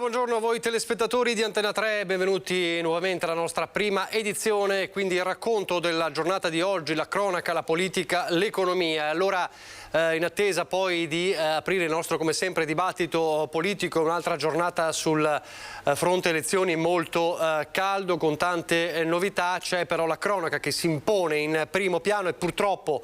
buongiorno a voi telespettatori di Antena 3, benvenuti nuovamente alla nostra prima edizione, quindi il racconto della giornata di oggi, la cronaca, la politica, l'economia. Allora, in attesa poi di aprire il nostro, come sempre, dibattito politico, un'altra giornata sul fronte elezioni molto caldo, con tante novità. C'è però la cronaca che si impone in primo piano e purtroppo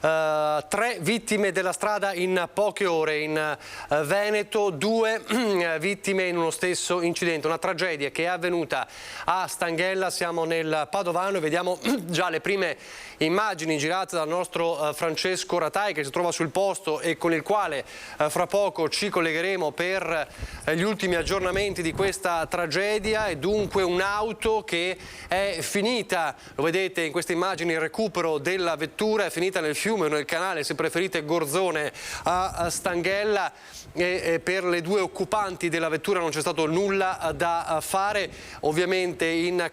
3 vittime della strada in poche ore in Veneto, 2 vittime in uno stesso incidente, una tragedia che è avvenuta a Stanghella. Siamo nel Padovano e vediamo già le prime immagini girate dal nostro Francesco Ratai, che si trova sul posto e con il quale fra poco ci collegheremo per gli ultimi aggiornamenti di questa tragedia. E dunque un'auto che è finita, lo vedete in queste immagini, il recupero della vettura è finita nel fiume o nel canale, se preferite, Gorzone a Stanghella, e per le 2 occupanti della vettura non c'è stato nulla da fare. Ovviamente in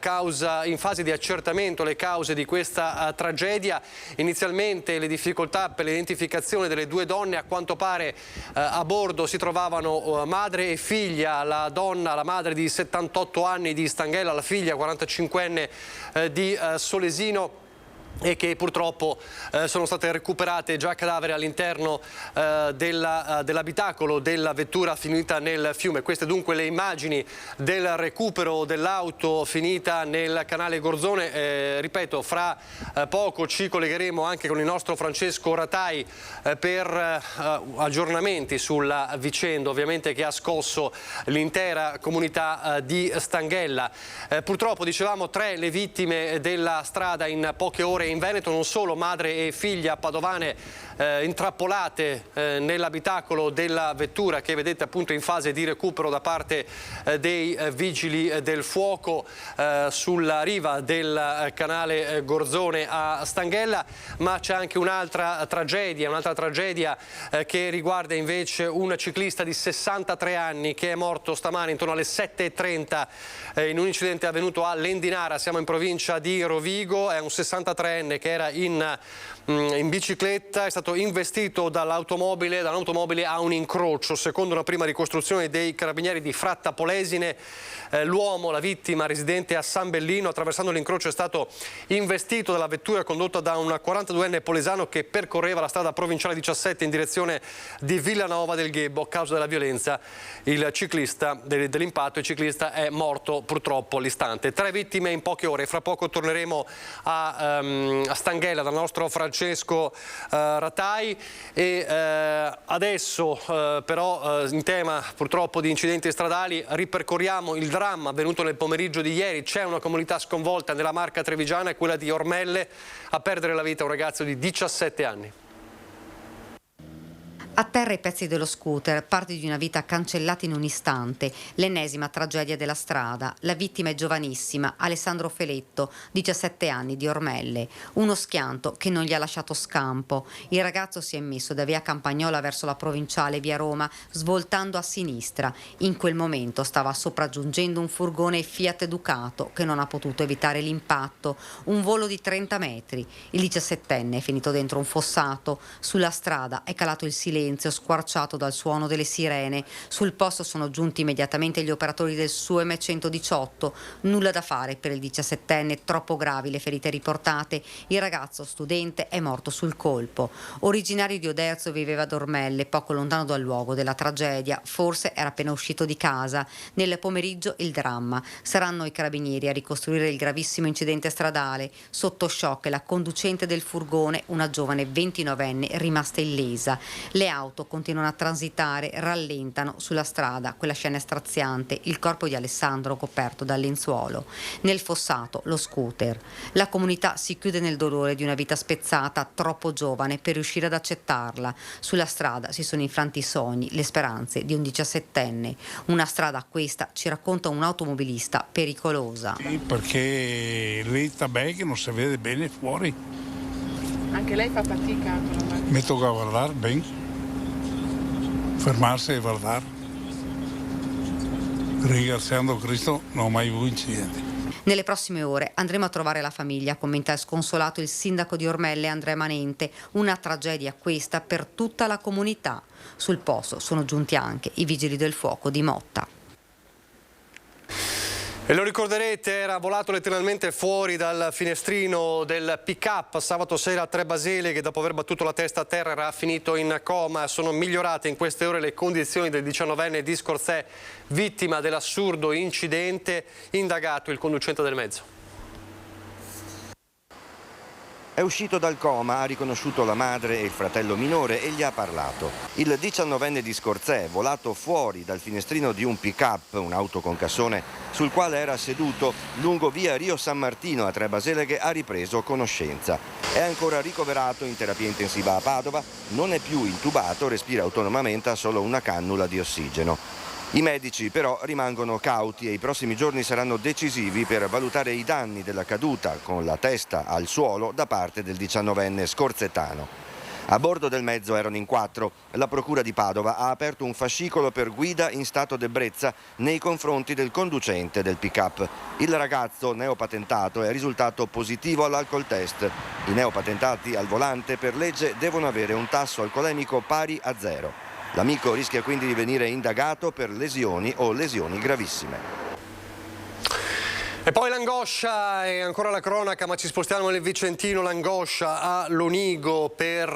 fase di accertamento le cause di questa tragedia. Inizialmente le difficoltà per l'identificazione delle 2 donne. A quanto pare a bordo si trovavano madre e figlia, la donna, la madre di 78 anni di Stanghella, la figlia 45enne di Solesino, e che purtroppo sono state recuperate già cadavere all'interno dell'abitacolo della vettura finita nel fiume. Queste dunque le immagini del recupero dell'auto finita nel canale Gorzone. Ripeto, fra poco ci collegheremo anche con il nostro Francesco Ratai per aggiornamenti sulla vicenda, ovviamente, che ha scosso l'intera comunità di Stanghella. Purtroppo, dicevamo, 3 le vittime della strada in poche ore in Veneto, non solo madre e figlia padovane intrappolate nell'abitacolo della vettura, che vedete appunto in fase di recupero da parte dei vigili del fuoco sulla riva del canale Gorzone a Stanghella. Ma c'è anche un'altra tragedia che riguarda invece un ciclista di 63 anni che è morto stamane intorno alle 7:30 in un incidente avvenuto a Lendinara, siamo in provincia di Rovigo. È un 63enne che era in bicicletta, è stato investito dall'automobile a un incrocio. Secondo una prima ricostruzione dei carabinieri di Fratta Polesine, l'uomo, la vittima, residente a San Bellino, attraversando l'incrocio è stato investito dalla vettura condotta da un 42enne polesano che percorreva la strada provinciale 17 in direzione di Villanova del Ghebbo. A causa della violenza dell'impatto, il ciclista è morto purtroppo all'istante. 3 vittime in poche ore. Fra poco torneremo a Stanghella dal nostro Francesco Ratai. E adesso però in tema purtroppo di incidenti stradali ripercorriamo il dramma avvenuto nel pomeriggio di ieri. C'è una comunità sconvolta nella Marca trevigiana, è quella di Ormelle, a perdere la vita un ragazzo di 17 anni. A terra i pezzi dello scooter, parti di una vita cancellata in un istante, l'ennesima tragedia della strada. La vittima è giovanissima, Alessandro Feletto, 17 anni, di Ormelle. Uno schianto che non gli ha lasciato scampo. Il ragazzo si è messo da via Campagnola verso la provinciale via Roma, svoltando a sinistra. In quel momento stava sopraggiungendo un furgone Fiat Ducato che non ha potuto evitare l'impatto. Un volo di 30 metri. Il 17enne è finito dentro un fossato. Sulla strada è calato il silenzio, squarciato dal suono delle sirene. Sul posto sono giunti immediatamente gli operatori del SUEM 118. Nulla da fare per il 17enne, troppo gravi le ferite riportate. Il ragazzo studente è morto sul colpo. Originario di Oderzo, viveva ad Ormelle, poco lontano dal luogo della tragedia. Forse era appena uscito di casa. Nel pomeriggio il dramma. Saranno i carabinieri a ricostruire il gravissimo incidente stradale. Sotto shock la conducente del furgone, una giovane 29enne rimasta illesa. Le auto continuano a transitare, rallentano sulla strada. Quella scena è straziante, il corpo di Alessandro coperto dal lenzuolo. Nel fossato lo scooter. La comunità si chiude nel dolore di una vita spezzata, troppo giovane per riuscire ad accettarla. Sulla strada si sono infranti i sogni, le speranze di un 17enne. Una strada, questa, ci racconta un automobilista, pericolosa. Sì, perché lei sta bene che non si vede bene fuori. Anche lei fa fatica con la macchina? Mi tocca guardare bene. Fermarsi e guardare. Ringraziando Cristo non ho mai avuto incidenti. Nelle prossime ore andremo a trovare la famiglia, commenta sconsolato il sindaco di Ormelle Andrea Manente. Una tragedia questa per tutta la comunità. Sul posto sono giunti anche i vigili del fuoco di Motta. E lo ricorderete, era volato letteralmente fuori dal finestrino del pick-up sabato sera a Tre Basile, che dopo aver battuto la testa a terra era finito in coma. Sono migliorate in queste ore le condizioni del 19enne di Scorzè, vittima dell'assurdo incidente, indagato il conducente del mezzo. È uscito dal coma, ha riconosciuto la madre e il fratello minore e gli ha parlato. Il 19enne di Scorzè, volato fuori dal finestrino di un pick-up, un'auto con cassone, sul quale era seduto lungo via Rio San Martino a Tre Baseleghe, ha ripreso conoscenza. È ancora ricoverato in terapia intensiva a Padova, non è più intubato, respira autonomamente, ha solo una cannula di ossigeno. I medici però rimangono cauti e i prossimi giorni saranno decisivi per valutare i danni della caduta con la testa al suolo da parte del 19enne scorzettano. A bordo del mezzo erano in 4. La Procura di Padova ha aperto un fascicolo per guida in stato d'ebbrezza nei confronti del conducente del pick-up. Il ragazzo neopatentato è risultato positivo all'alcol test. I neopatentati al volante per legge devono avere un tasso alcolemico pari a 0. L'amico rischia quindi di venire indagato per lesioni o lesioni gravissime. E poi l'angoscia e ancora la cronaca, ma ci spostiamo nel Vicentino, l'angoscia a Lonigo per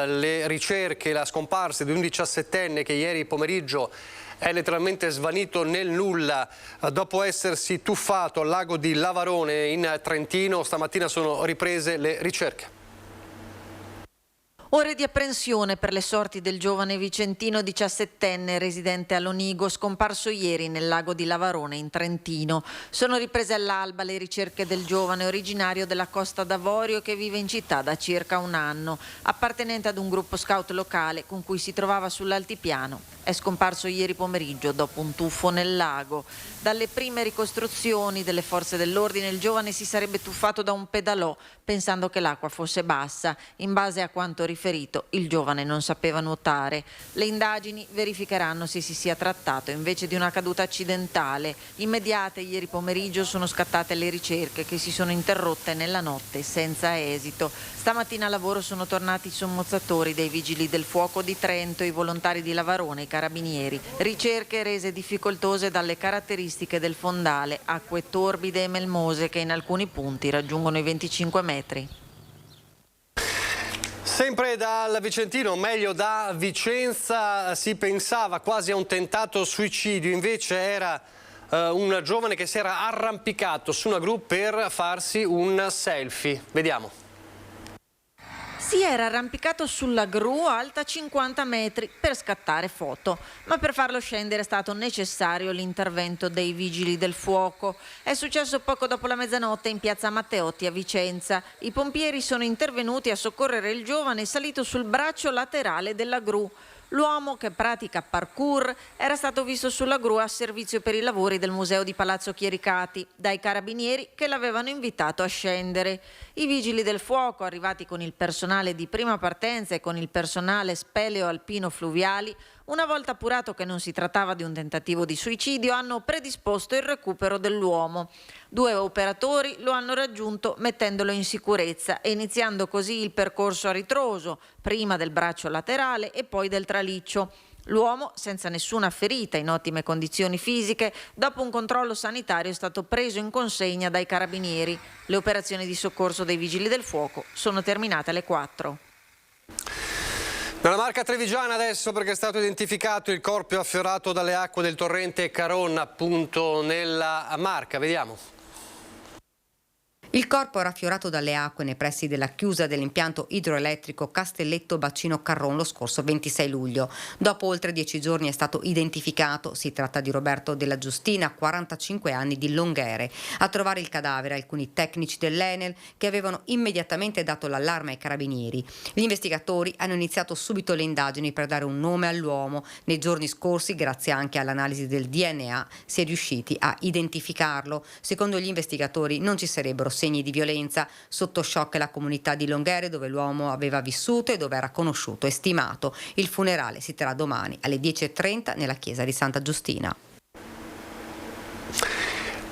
le ricerche, la scomparsa di un 17enne che ieri pomeriggio è letteralmente svanito nel nulla dopo essersi tuffato al lago di Lavarone in Trentino. Stamattina sono riprese le ricerche. Ore di apprensione per le sorti del giovane vicentino 17enne residente a Lonigo, scomparso ieri nel lago di Lavarone in Trentino. Sono riprese all'alba le ricerche del giovane originario della Costa d'Avorio che vive in città da circa un anno, appartenente ad un gruppo scout locale con cui si trovava sull'altipiano. È scomparso ieri pomeriggio dopo un tuffo nel lago. Dalle prime ricostruzioni delle forze dell'ordine il giovane si sarebbe tuffato da un pedalò pensando che l'acqua fosse bassa. In base a quanto riferito, il giovane non sapeva nuotare. Le indagini verificheranno se si sia trattato invece di una caduta accidentale. Immediate ieri pomeriggio sono scattate le ricerche che si sono interrotte nella notte senza esito. Stamattina a lavoro sono tornati i sommozzatori dei Vigili del Fuoco di Trento, i volontari di Lavarone, i carabinieri. Ricerche rese difficoltose dalle caratteristiche del fondale, acque torbide e melmose che in alcuni punti raggiungono i 25 metri. Sempre dal Vicentino, meglio da Vicenza, si pensava quasi a un tentato suicidio, invece era un giovane che si era arrampicato su una gru per farsi un selfie. Vediamo. Si era arrampicato sulla gru alta 50 metri per scattare foto, ma per farlo scendere è stato necessario l'intervento dei Vigili del Fuoco. È successo poco dopo la mezzanotte in piazza Matteotti a Vicenza. I pompieri sono intervenuti a soccorrere il giovane salito sul braccio laterale della gru. L'uomo, che pratica parkour, era stato visto sulla gru a servizio per i lavori del museo di Palazzo Chiericati dai carabinieri che l'avevano invitato a scendere. I Vigili del Fuoco, arrivati con il personale di prima partenza e con il personale speleo alpino fluviali, una volta appurato che non si trattava di un tentativo di suicidio, hanno predisposto il recupero dell'uomo. 2 operatori lo hanno raggiunto mettendolo in sicurezza e iniziando così il percorso a ritroso, prima del braccio laterale e poi del traliccio. L'uomo, senza nessuna ferita, in ottime condizioni fisiche, dopo un controllo sanitario è stato preso in consegna dai carabinieri. Le operazioni di soccorso dei Vigili del Fuoco sono terminate alle 4. Nella Marca trevigiana adesso, perché è stato identificato il corpo affiorato dalle acque del torrente Caronna, appunto nella Marca. Vediamo. Il corpo era affiorato dalle acque nei pressi della chiusa dell'impianto idroelettrico Castelletto Bacino Carron lo scorso 26 luglio. Dopo oltre 10 giorni è stato identificato. Si tratta di Roberto Della Giustina, 45 anni, di Longhere. A trovare il cadavere alcuni tecnici dell'Enel che avevano immediatamente dato l'allarme ai carabinieri. Gli investigatori hanno iniziato subito le indagini per dare un nome all'uomo. Nei giorni scorsi, grazie anche all'analisi del DNA, si è riusciti a identificarlo. Secondo gli investigatori non ci sarebbero segni di violenza. Sotto shock la comunità di Longhere, dove l'uomo aveva vissuto e dove era conosciuto e stimato. Il funerale si terrà domani alle 10:30 nella chiesa di Santa Giustina.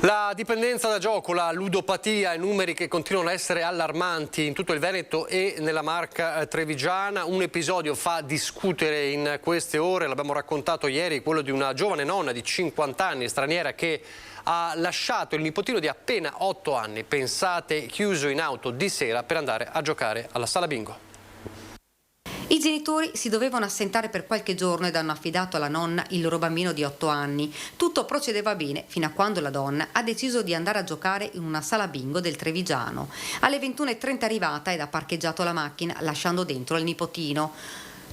La dipendenza da gioco, la ludopatia, i numeri che continuano a essere allarmanti in tutto il Veneto e nella Marca trevigiana. Un episodio fa discutere in queste ore, l'abbiamo raccontato ieri, quello di una giovane nonna di 50 anni, straniera, che ha lasciato il nipotino di appena 8 anni, pensate, chiuso in auto di sera per andare a giocare alla sala bingo. I genitori si dovevano assentare per qualche giorno ed hanno affidato alla nonna il loro bambino di 8 anni. Tutto procedeva bene fino a quando la donna ha deciso di andare a giocare in una sala bingo del Trevigiano. Alle 21:30 è arrivata ed ha parcheggiato la macchina lasciando dentro il nipotino.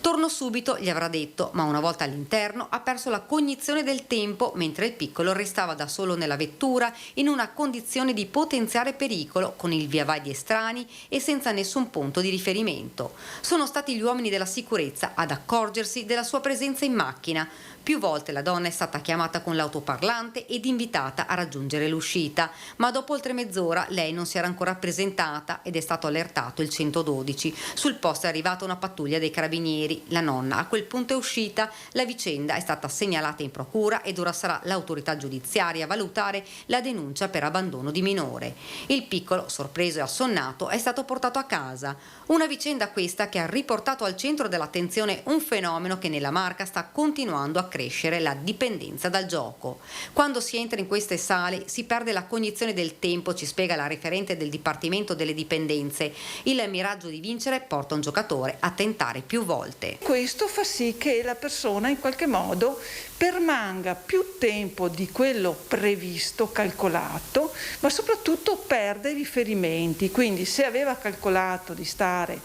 Torno subito, gli avrà detto, ma una volta all'interno ha perso la cognizione del tempo mentre il piccolo restava da solo nella vettura in una condizione di potenziale pericolo, con il via vai di estranei e senza nessun punto di riferimento. Sono stati gli uomini della sicurezza ad accorgersi della sua presenza in macchina. Più volte la donna è stata chiamata con l'autoparlante ed invitata a raggiungere l'uscita, ma dopo oltre mezz'ora lei non si era ancora presentata ed è stato allertato il 112. Sul posto è arrivata una pattuglia dei carabinieri. La nonna a quel punto è uscita, la vicenda è stata segnalata in procura ed ora sarà l'autorità giudiziaria a valutare la denuncia per abbandono di minore. Il piccolo, sorpreso e assonnato, è stato portato a casa. Una vicenda questa che ha riportato al centro dell'attenzione un fenomeno che nella Marca sta continuando a crescere, la dipendenza dal gioco. Quando si entra in queste sale si perde la cognizione del tempo, ci spiega la referente del Dipartimento delle Dipendenze. Il miraggio di vincere porta un giocatore a tentare più volte. Questo fa sì che la persona in qualche modo permanga più tempo di quello previsto, calcolato, ma soprattutto perde i riferimenti. Quindi se aveva calcolato di stare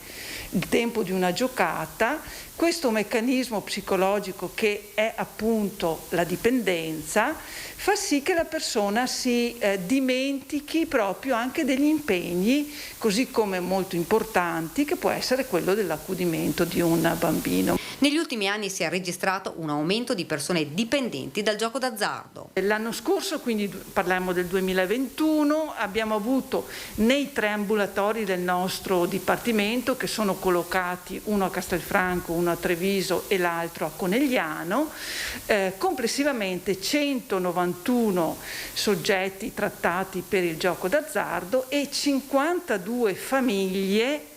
il tempo di una giocata, questo meccanismo psicologico che è appunto la dipendenza fa sì che la persona si dimentichi proprio anche degli impegni, così come molto importanti, che può essere quello dell'accudimento di un bambino. Negli ultimi anni si è registrato un aumento di persone dipendenti dal gioco d'azzardo. L'anno scorso, quindi parliamo del 2021, abbiamo avuto nei 3 ambulatori del nostro Dipartimento, che sono collocati uno a Castelfranco, uno a Treviso e l'altro a Conegliano, complessivamente 191 soggetti trattati per il gioco d'azzardo e 52 famiglie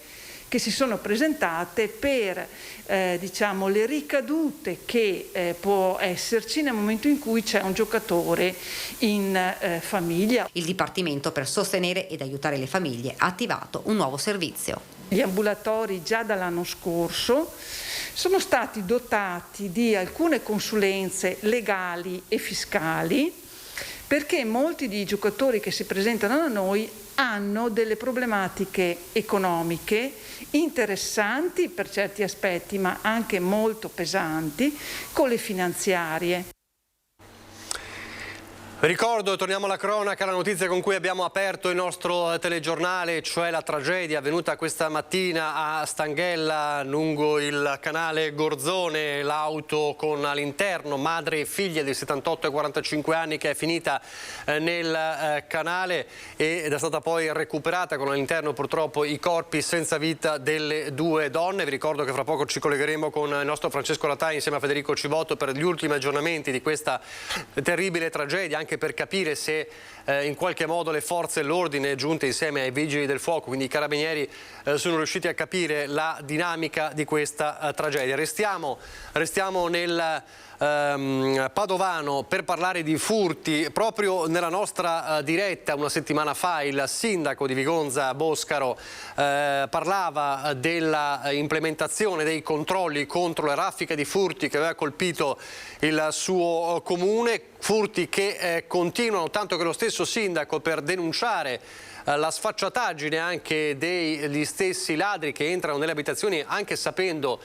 che si sono presentate per le ricadute che può esserci nel momento in cui c'è un giocatore in famiglia. Il Dipartimento, per sostenere ed aiutare le famiglie, ha attivato un nuovo servizio. Gli ambulatori già dall'anno scorso sono stati dotati di alcune consulenze legali e fiscali, perché molti dei giocatori che si presentano da noi hanno delle problematiche economiche interessanti per certi aspetti, ma anche molto pesanti con le finanziarie. Ricordo, torniamo alla cronaca, la notizia con cui abbiamo aperto il nostro telegiornale, cioè la tragedia avvenuta questa mattina a Stanghella lungo il canale Gorzone, l'auto con all'interno madre e figlia di 78 e 45 anni che è finita nel canale ed è stata poi recuperata con all'interno purtroppo i corpi senza vita delle 2 donne. Vi ricordo che fra poco ci collegheremo con il nostro Francesco Latai insieme a Federico Civotto per gli ultimi aggiornamenti di questa terribile tragedia, anche per capire se in qualche modo le forze dell'ordine giunte insieme ai vigili del fuoco, quindi i carabinieri, sono riusciti a capire la dinamica di questa tragedia. Restiamo nel Padovano per parlare di furti. Proprio nella nostra diretta una settimana fa il sindaco di Vigonza Boscaro parlava della implementazione dei controlli contro le raffiche di furti che aveva colpito il suo comune, furti che continuano, tanto che lo stesso sindaco, per denunciare la sfacciataggine anche degli stessi ladri che entrano nelle abitazioni anche sapendo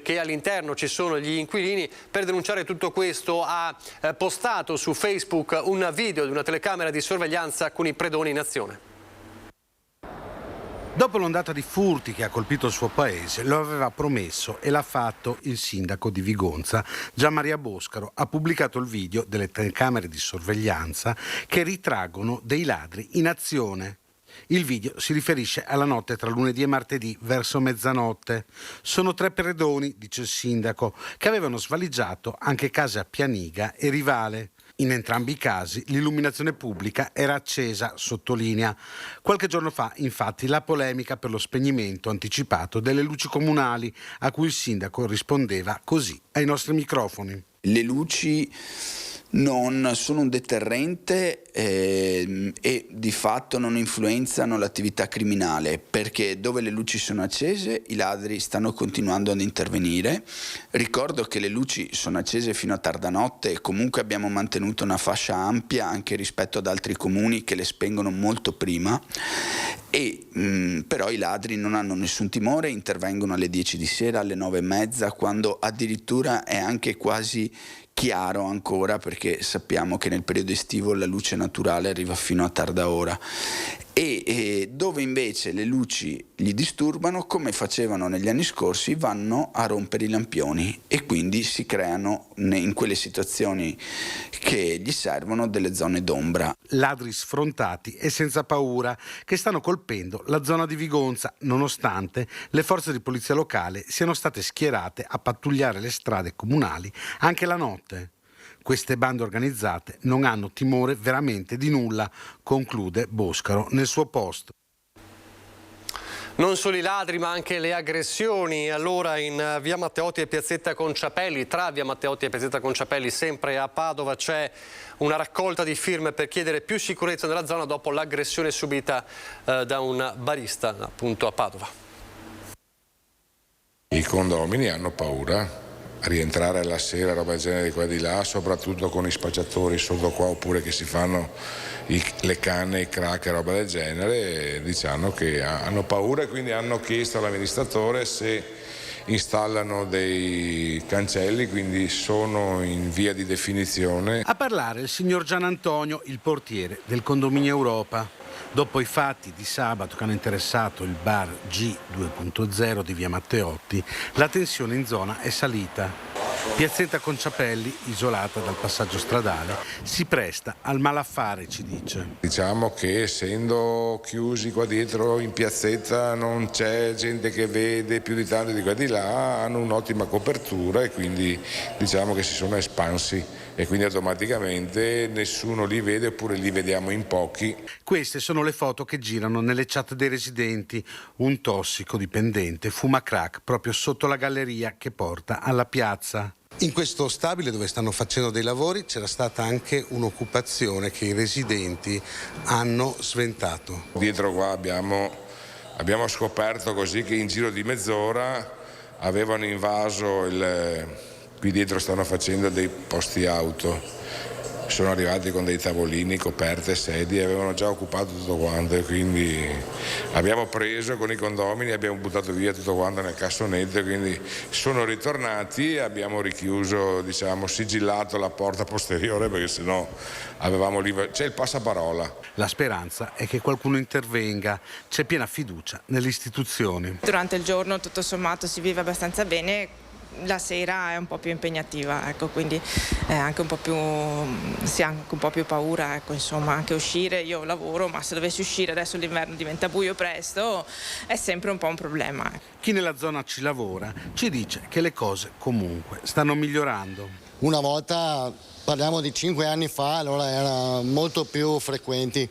che all'interno ci sono gli inquilini, per denunciare tutto questo ha postato su Facebook un video di una telecamera di sorveglianza con i predoni in azione. Dopo l'ondata di furti che ha colpito il suo paese, lo aveva promesso e l'ha fatto il sindaco di Vigonza, Gianmaria Boscaro. Ha pubblicato il video delle telecamere di sorveglianza che ritraggono dei ladri in azione. Il video si riferisce alla notte tra lunedì e martedì, verso mezzanotte. Sono 3 predoni, dice il sindaco, che avevano svaligiato anche case a Pianiga e Rivale. In entrambi i casi l'illuminazione pubblica era accesa, sottolinea. Qualche giorno fa, infatti, la polemica per lo spegnimento anticipato delle luci comunali, a cui il sindaco rispondeva così ai nostri microfoni. Le luci non sono un deterrente e di fatto non influenzano l'attività criminale, perché dove le luci sono accese i ladri stanno continuando ad intervenire. Ricordo che le luci sono accese fino a tarda notte e comunque abbiamo mantenuto una fascia ampia anche rispetto ad altri comuni che le spengono molto prima, e però i ladri non hanno nessun timore, intervengono alle 10 di sera, alle 9:30, quando addirittura è anche quasi chiaro ancora, perché sappiamo che nel periodo estivo la luce naturale arriva fino a tarda ora. E dove invece le luci gli disturbano, come facevano negli anni scorsi, vanno a rompere i lampioni e quindi si creano in quelle situazioni che gli servono delle zone d'ombra. Ladri sfrontati e senza paura che stanno colpendo la zona di Vigonza, nonostante le forze di polizia locale siano state schierate a pattugliare le strade comunali anche la notte. Queste bande organizzate non hanno timore veramente di nulla, conclude Boscaro nel suo post. Non solo i ladri ma anche le aggressioni. Allora in via Matteotti e piazzetta Conciapelli, tra via Matteotti e piazzetta Conciapelli, sempre a Padova, c'è una raccolta di firme per chiedere più sicurezza nella zona dopo l'aggressione subita da un barista appunto a Padova. I condomini hanno paura a rientrare alla sera, roba del genere di qua e di là, soprattutto con i spacciatori sotto qua, oppure che si fanno le canne, i crack e roba del genere, e diciamo che hanno paura e quindi hanno chiesto all'amministratore se installano dei cancelli, quindi sono in via di definizione. A parlare il signor Gian Antonio, il portiere del condominio Europa. Dopo i fatti di sabato che hanno interessato il bar G2.0 di via Matteotti, la tensione in zona è salita. Piazzetta Conciapelli, isolata dal passaggio stradale, si presta al malaffare, ci dice. Diciamo che essendo chiusi qua dietro in piazzetta non c'è gente che vede più di tanto di qua e di là, hanno un'ottima copertura e quindi diciamo che si sono espansi e quindi automaticamente nessuno li vede oppure li vediamo in pochi. Queste sono le foto che girano nelle chat dei residenti. Un tossicodipendente fuma crack proprio sotto la galleria che porta alla piazza. In questo stabile dove stanno facendo dei lavori c'era stata anche un'occupazione che i residenti hanno sventato. Dietro qua abbiamo scoperto così che in giro di mezz'ora avevano invaso qui dietro stanno facendo dei posti auto, sono arrivati con dei tavolini, coperte, sedie, avevano già occupato tutto quanto e quindi abbiamo preso con i condomini, abbiamo buttato via tutto quanto nel cassonetto, quindi sono ritornati e abbiamo richiuso, diciamo, sigillato la porta posteriore perché sennò avevamo lì, c'è il passaparola. La speranza è che qualcuno intervenga, c'è piena fiducia nelle istituzioni. Durante il giorno tutto sommato si vive abbastanza bene. La sera è un po' più impegnativa, ecco, quindi anche un po' più, si ha anche un po' più paura, ecco, insomma, anche uscire, io lavoro, ma se dovessi uscire adesso l'inverno diventa buio presto, è sempre un po' un problema. Chi nella zona ci lavora ci dice che le cose comunque stanno migliorando. Una volta, parliamo di 5 anni fa, allora erano molto più frequenti.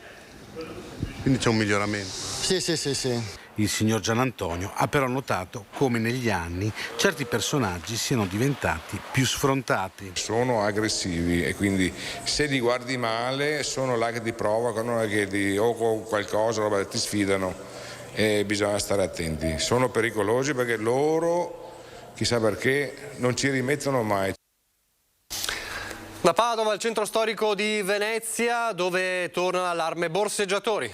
Quindi c'è un miglioramento? Sì. Il signor Gian Antonio ha però notato come negli anni certi personaggi siano diventati più sfrontati. Sono aggressivi e quindi se li guardi male sono là che ti provocano e o con qualcosa ti sfidano e bisogna stare attenti. Sono pericolosi perché loro, chissà perché, non ci rimettono mai. Da Padova al centro storico di Venezia dove torna l'allarme borseggiatori.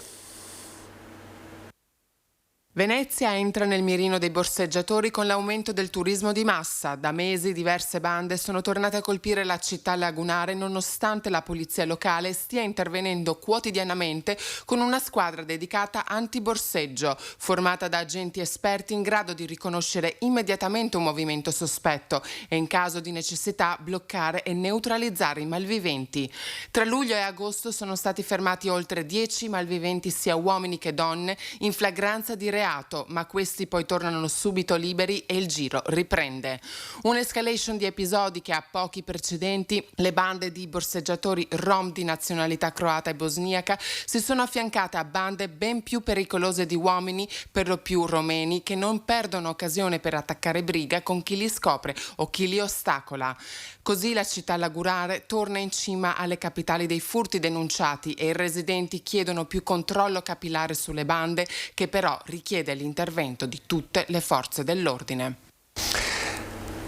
Venezia entra nel mirino dei borseggiatori con l'aumento del turismo di massa. Da mesi diverse bande sono tornate a colpire la città lagunare nonostante la polizia locale stia intervenendo quotidianamente con una squadra dedicata anti-borseggio, formata da agenti esperti in grado di riconoscere immediatamente un movimento sospetto e in caso di necessità bloccare e neutralizzare i malviventi. Tra luglio e agosto sono stati fermati oltre 10 malviventi sia uomini che donne in flagranza di reati reato, ma questi poi tornano subito liberi e il giro riprende. Un'escalation di episodi che ha pochi precedenti. Le bande di borseggiatori rom di nazionalità croata e bosniaca si sono affiancate a bande ben più pericolose di uomini, per lo più romeni, che non perdono occasione per attaccare briga con chi li scopre o chi li ostacola. Così la città lagunare torna in cima alle capitali dei furti denunciati e i residenti chiedono più controllo capillare sulle bande, che però richiede l'intervento di tutte le forze dell'ordine.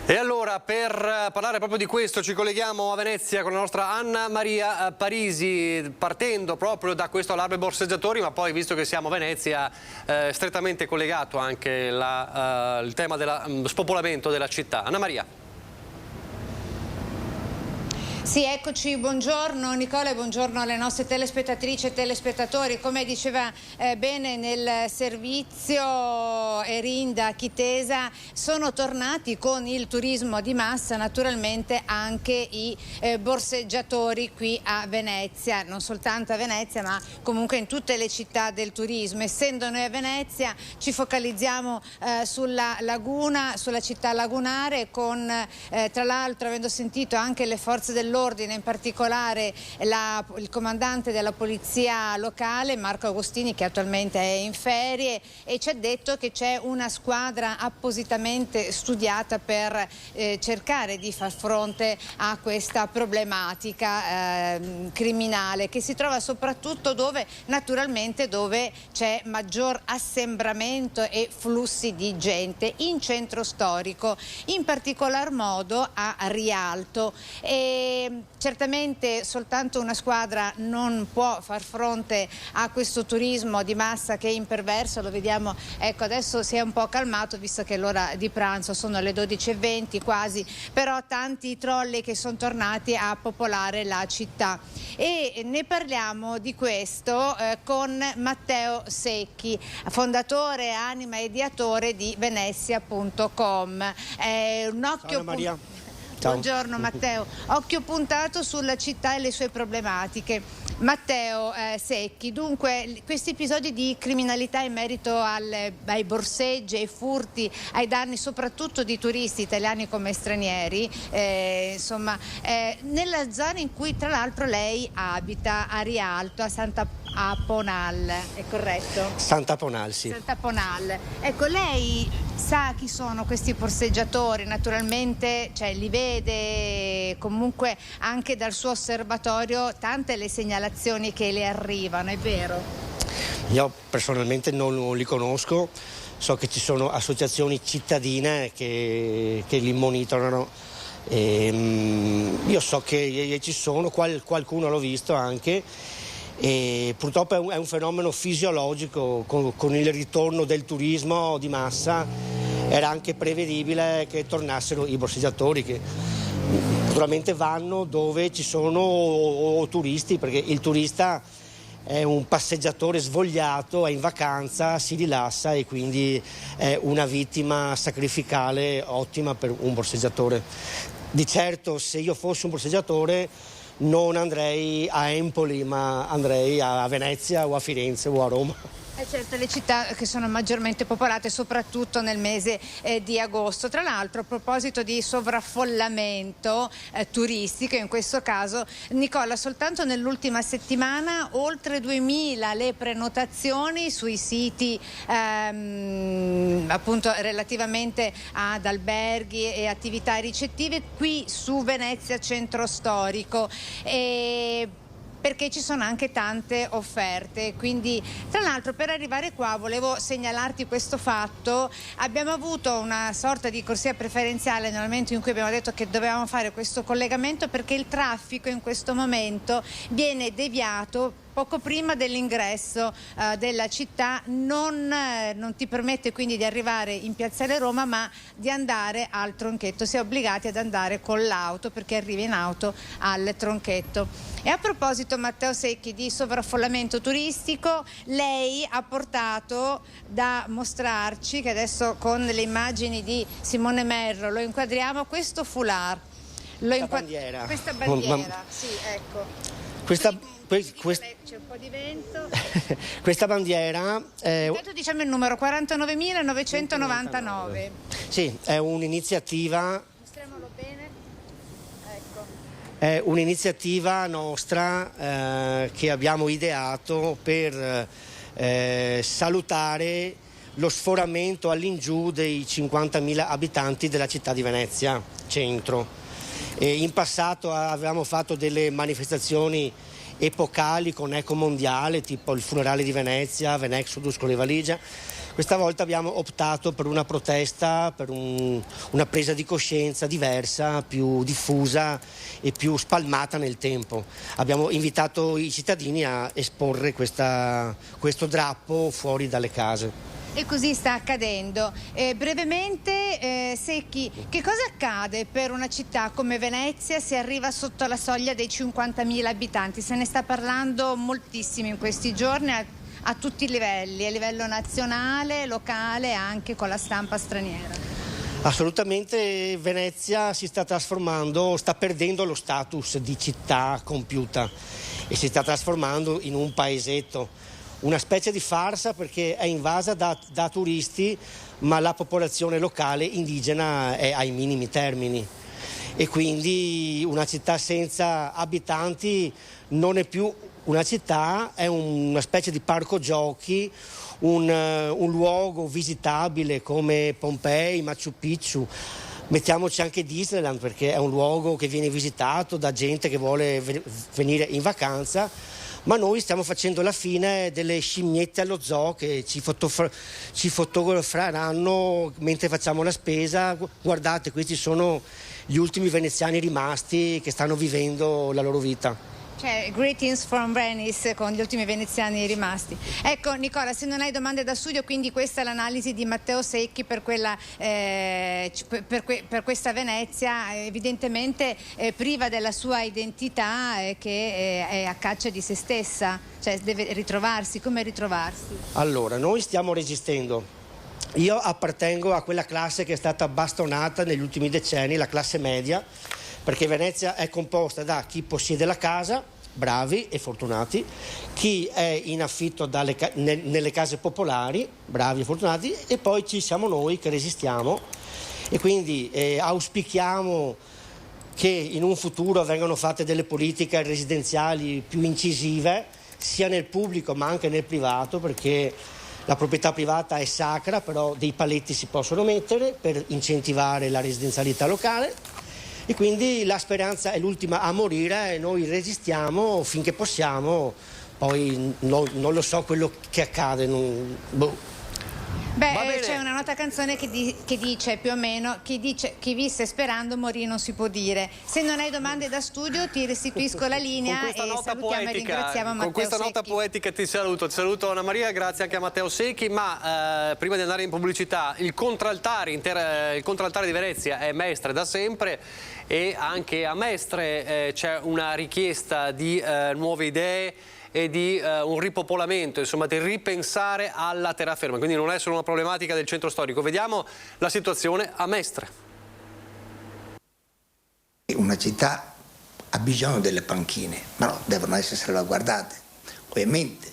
E allora, per parlare proprio di questo, ci colleghiamo a Venezia con la nostra Anna Maria Parisi, partendo proprio da questo allarme borseggiatori, ma poi, visto che siamo a Venezia, strettamente collegato anche il tema dello spopolamento della città. Anna Maria. Sì, eccoci, buongiorno Nicola e buongiorno alle nostre telespettatrici e telespettatori. Come diceva bene nel servizio Erinda Chitesa, sono tornati con il turismo di massa naturalmente anche i borseggiatori qui a Venezia, non soltanto a Venezia ma comunque in tutte le città del turismo. Essendo noi a Venezia ci focalizziamo sulla laguna, sulla città lagunare, con tra l'altro, avendo sentito anche le forze dell'ordine, in particolare il comandante della polizia locale Marco Agostini, che attualmente è in ferie, e ci ha detto che c'è una squadra appositamente studiata per cercare di far fronte a questa problematica criminale, che si trova soprattutto dove c'è maggior assembramento e flussi di gente, in centro storico, in particolar modo a Rialto. E certamente soltanto una squadra non può far fronte a questo turismo di massa che è imperverso, lo vediamo, ecco, adesso si è un po' calmato visto che è l'ora di pranzo, sono le 12:20 quasi, però tanti trolley che sono tornati a popolare la città. E ne parliamo di questo con Matteo Secchi, fondatore, anima e ideatore di Venezia.com. Ciao Maria. Buongiorno Matteo, occhio puntato sulla città e le sue problematiche. Matteo Secchi, dunque questi episodi di criminalità in merito ai borseggi, ai furti, ai danni soprattutto di turisti italiani come stranieri, nella zona in cui tra l'altro lei abita, a Rialto, a Ponal, è corretto? Santa Ponal, sì. Santa Ponal. Ecco, lei sa chi sono questi borseggiatori, naturalmente, li vede comunque anche dal suo osservatorio, tante le segnalazioni che le arrivano, è vero? Io personalmente non li conosco, so che ci sono associazioni cittadine che li monitorano. Io so che ci sono, qualcuno l'ho visto anche. E purtroppo è un fenomeno fisiologico, con il ritorno del turismo di massa era anche prevedibile che tornassero i borseggiatori, che naturalmente vanno dove ci sono turisti, perché il turista è un passeggiatore svogliato, è in vacanza, si rilassa e quindi è una vittima sacrificale ottima per un borseggiatore. Di certo, se io fossi un borseggiatore non andrei a Empoli, ma andrei a Venezia o a Firenze o a Roma. Certo, le città che sono maggiormente popolate soprattutto nel mese di agosto. Tra l'altro, a proposito di sovraffollamento turistico, in questo caso, Nicola, soltanto nell'ultima settimana oltre 2000 le prenotazioni sui siti appunto relativamente ad alberghi e attività ricettive qui su Venezia Centro Storico. Perché ci sono anche tante offerte, quindi tra l'altro per arrivare qua volevo segnalarti questo fatto: abbiamo avuto una sorta di corsia preferenziale nel momento in cui abbiamo detto che dovevamo fare questo collegamento, perché il traffico in questo momento viene deviato poco prima dell'ingresso della città, non ti permette quindi di arrivare in Piazzale Roma, ma di andare al Tronchetto. Si è obbligati ad andare con l'auto, perché arrivi in auto al Tronchetto. E a proposito, Matteo Secchi, di sovraffollamento turistico, lei ha portato da mostrarci, che adesso con le immagini di Simone Merlo lo inquadriamo, questo foulard. Questa bandiera. Questa bandiera, sì, ecco. Questa c'è un po' di vento. questa bandiera Intanto diciamo il numero 49.999. Sì, è un'iniziativa. Mostriamolo bene. Ecco. È un'iniziativa nostra che abbiamo ideato per salutare lo sforamento all'ingiù dei 50.000 abitanti della città di Venezia centro. In passato avevamo fatto delle manifestazioni epocali con Eco Mondiale, tipo il funerale di Venezia, Venexodus con le valigie. Questa volta abbiamo optato per una protesta, per una presa di coscienza diversa, più diffusa e più spalmata nel tempo. Abbiamo invitato i cittadini a esporre questo drappo fuori dalle case. E così sta accadendo. Brevemente, Secchi, che cosa accade per una città come Venezia se arriva sotto la soglia dei 50.000 abitanti? Se ne sta parlando moltissimo in questi giorni a tutti i livelli, a livello nazionale, locale, anche con la stampa straniera. Assolutamente, Venezia si sta trasformando, sta perdendo lo status di città compiuta e si sta trasformando in un paesetto. Una specie di farsa perché è invasa da turisti, ma la popolazione locale indigena è ai minimi termini. E quindi una città senza abitanti non è più una città, è una specie di parco giochi, un luogo visitabile come Pompei, Machu Picchu. Mettiamoci anche Disneyland perché è un luogo che viene visitato da gente che vuole venire in vacanza. Ma noi stiamo facendo la fine delle scimmiette allo zoo che ci fotograferanno mentre facciamo la spesa. Guardate, questi sono gli ultimi veneziani rimasti che stanno vivendo la loro vita. Cioè, greetings from Venice con gli ultimi veneziani rimasti. Ecco Nicola, se non hai domande da studio, quindi questa è l'analisi di Matteo Secchi per questa Venezia evidentemente priva della sua identità, che è a caccia di se stessa, cioè deve ritrovarsi. Come ritrovarsi? Allora, noi stiamo resistendo. Io appartengo a quella classe che è stata bastonata negli ultimi decenni, la classe media, perché Venezia è composta da chi possiede la casa, bravi e fortunati, chi è in affitto nelle case popolari, bravi e fortunati, e poi ci siamo noi che resistiamo e quindi auspichiamo che in un futuro vengano fatte delle politiche residenziali più incisive, sia nel pubblico ma anche nel privato, perché la proprietà privata è sacra, però dei paletti si possono mettere per incentivare la residenzialità locale. E quindi la speranza è l'ultima a morire e noi resistiamo finché possiamo, poi non lo so quello che accade. C'è una nota canzone che dice più o meno, chi visse sperando morì non si può dire. Se non hai domande da studio ti restituisco la linea e salutiamo e ringraziamo Matteo Secchi. Con questa nota poetica ti saluto Anna Maria, grazie anche a Matteo Secchi, ma prima di andare in pubblicità, il contraltare di Venezia è Mestre da sempre e anche a Mestre c'è una richiesta di nuove idee e di un ripopolamento, insomma di ripensare alla terraferma, quindi non è solo una problematica del centro storico. Vediamo la situazione a Mestre. Una città ha bisogno delle panchine, ma no, devono essere salvaguardate. Ovviamente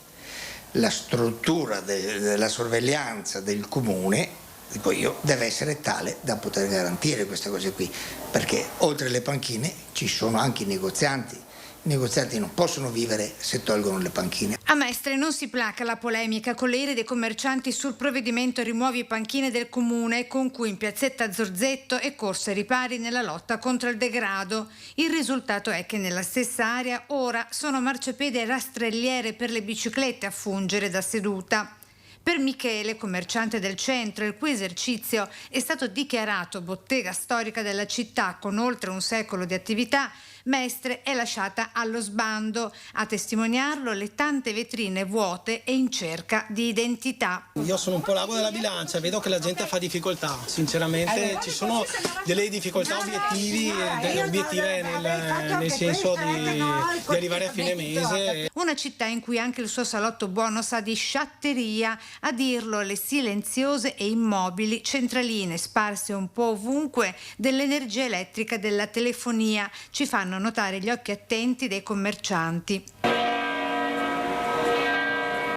la struttura della sorveglianza del comune, dico io, deve essere tale da poter garantire queste cose qui, perché oltre alle panchine ci sono anche i negozianti. I negozianti non possono vivere se tolgono le panchine. A Mestre non si placa la polemica con le ire dei commercianti sul provvedimento rimuovi panchine del comune con cui in piazzetta Zorzetto è corso ai ripari nella lotta contro il degrado. Il risultato è che nella stessa area ora sono marciapiede e rastrelliere per le biciclette a fungere da seduta. Per Michele, commerciante del centro, il cui esercizio è stato dichiarato bottega storica della città con oltre un secolo di attività, Mestre è lasciata allo sbando, a testimoniarlo le tante vetrine vuote e in cerca di identità. Io sono un po' l'ago della bilancia, vedo che la gente fa difficoltà, sinceramente ci sono delle difficoltà obiettive nel senso di arrivare a fine mese. Una città in cui anche il suo salotto buono sa di sciatteria, a dirlo le silenziose e immobili centraline sparse un po' ovunque dell'energia elettrica della telefonia ci fanno fanno notare gli occhi attenti dei commercianti.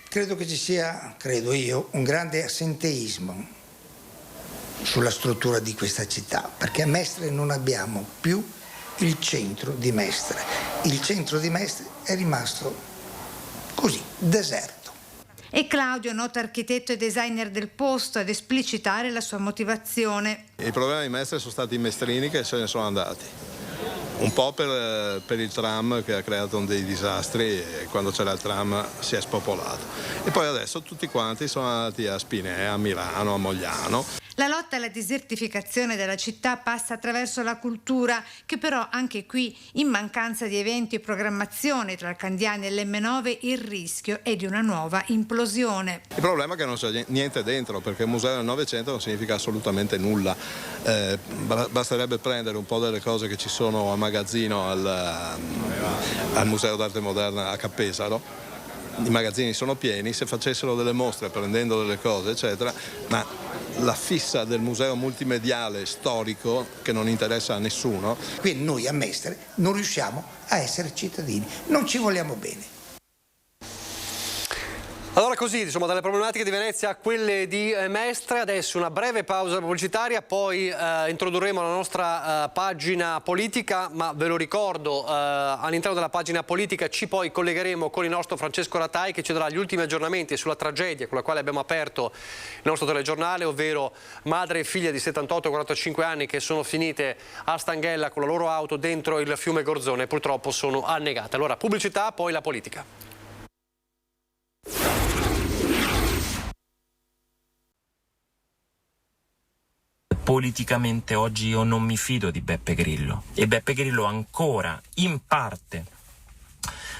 Credo che ci sia, un grande assenteismo sulla struttura di questa città, perché a Mestre non abbiamo più il centro di Mestre. Il centro di Mestre è rimasto così, deserto. E Claudio, noto architetto e designer del posto, ad esplicitare la sua motivazione. Il problema di Mestre sono stati i mestrini che se ne sono andati. Un po' per il tram che ha creato dei disastri e quando c'era il tram si è spopolato. E poi adesso tutti quanti sono andati a Spinea, a Milano, a Mogliano. La lotta alla desertificazione della città passa attraverso la cultura, che però anche qui, in mancanza di eventi e programmazione tra il Candiani e l'M9, il rischio è di una nuova implosione. Il problema è che non c'è niente dentro, perché il Museo del Novecento non significa assolutamente nulla. Basterebbe prendere un po' delle cose che ci sono a magazzino al Museo d'Arte Moderna a Cappesaro. I magazzini sono pieni, se facessero delle mostre prendendo delle cose eccetera, ma la fissa del museo multimediale storico che non interessa a nessuno. Qui noi a Mestre non riusciamo a essere cittadini, non ci vogliamo bene. Allora così, insomma, dalle problematiche di Venezia a quelle di Mestre, adesso una breve pausa pubblicitaria, poi introdurremo la nostra pagina politica, ma ve lo ricordo, all'interno della pagina politica ci poi collegheremo con il nostro Francesco Ratai che ci darà gli ultimi aggiornamenti sulla tragedia con la quale abbiamo aperto il nostro telegiornale, ovvero madre e figlia di 78 e 45 anni che sono finite a Stanghella con la loro auto dentro il fiume Gorzone e purtroppo sono annegate. Allora pubblicità, poi la politica. Politicamente oggi io non mi fido di Beppe Grillo e Beppe Grillo ancora in parte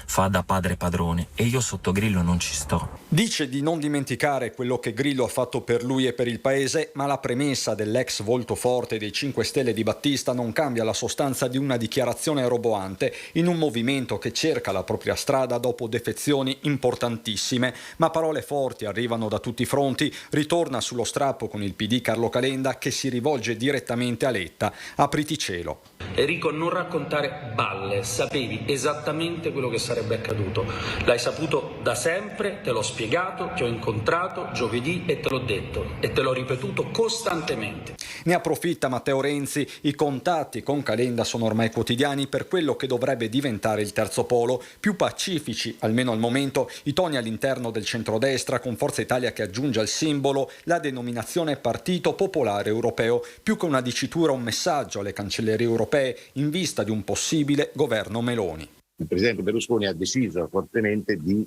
fa da padre padrone e io sotto Grillo non ci sto. Dice di non dimenticare quello che Grillo ha fatto per lui e per il paese, ma la premessa dell'ex volto forte dei 5 Stelle di Battista non cambia la sostanza di una dichiarazione roboante in un movimento che cerca la propria strada dopo defezioni importantissime, ma parole forti arrivano da tutti i fronti. Ritorna sullo strappo con il PD Carlo Calenda che si rivolge direttamente a Letta. Apriti cielo. Enrico, non raccontare balle, sapevi esattamente quello che sarebbe accaduto. L'hai saputo da sempre, te l'ho spiegato, ti ho incontrato giovedì e te l'ho detto e te l'ho ripetuto costantemente. Ne approfitta Matteo Renzi, i contatti con Calenda sono ormai quotidiani per quello che dovrebbe diventare il terzo polo, più pacifici, almeno al momento, i toni all'interno del centrodestra con Forza Italia che aggiunge al simbolo la denominazione Partito Popolare Europeo, più che una dicitura un messaggio alle cancellerie europee in vista di un possibile governo Meloni. Il presidente Berlusconi ha deciso fortemente di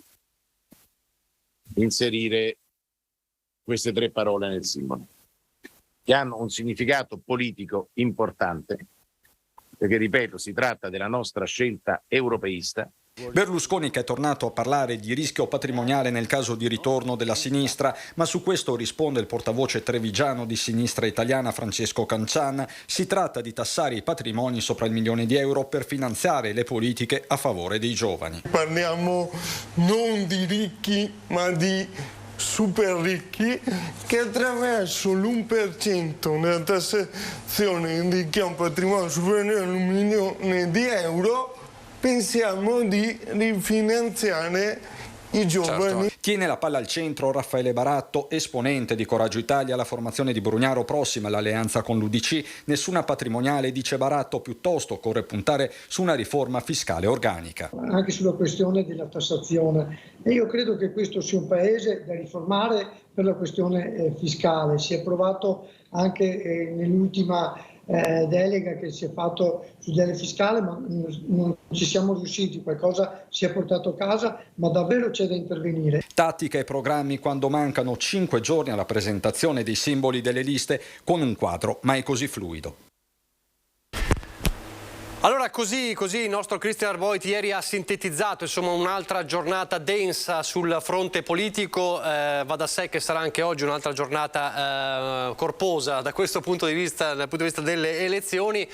inserire queste 3 parole nel simbolo, che hanno un significato politico importante, perché, ripeto, si tratta della nostra scelta europeista. Berlusconi che è tornato a parlare di rischio patrimoniale nel caso di ritorno della sinistra, ma su questo risponde il portavoce trevigiano di Sinistra Italiana Francesco Cancian. Si tratta di tassare i patrimoni sopra il €1.000.000 per finanziare le politiche a favore dei giovani. Parliamo non di ricchi ma di super ricchi che attraverso l'1% della tassazione di chi ha un patrimonio superiore a €1.000.000 pensiamo di rifinanziare i giovani. Certo. Tiene la palla al centro Raffaele Baratto, esponente di Coraggio Italia, la formazione di Brugnaro prossima all'alleanza con l'UDC. Nessuna patrimoniale, dice Baratto, piuttosto occorre puntare su una riforma fiscale organica. Anche sulla questione della tassazione. E io credo che questo sia un paese da riformare per la questione fiscale. Si è provato anche nell'ultima delega che si è fatto sul delega fiscale, ma non ci siamo riusciti, qualcosa si è portato a casa, ma davvero c'è da intervenire. Tattica e programmi quando mancano 5 giorni alla presentazione dei simboli delle liste con un quadro mai così fluido. Allora così il nostro Christian Arboit ieri ha sintetizzato insomma un'altra giornata densa sul fronte politico, va da sé che sarà anche oggi un'altra giornata corposa da questo punto di vista, dal punto di vista delle elezioni.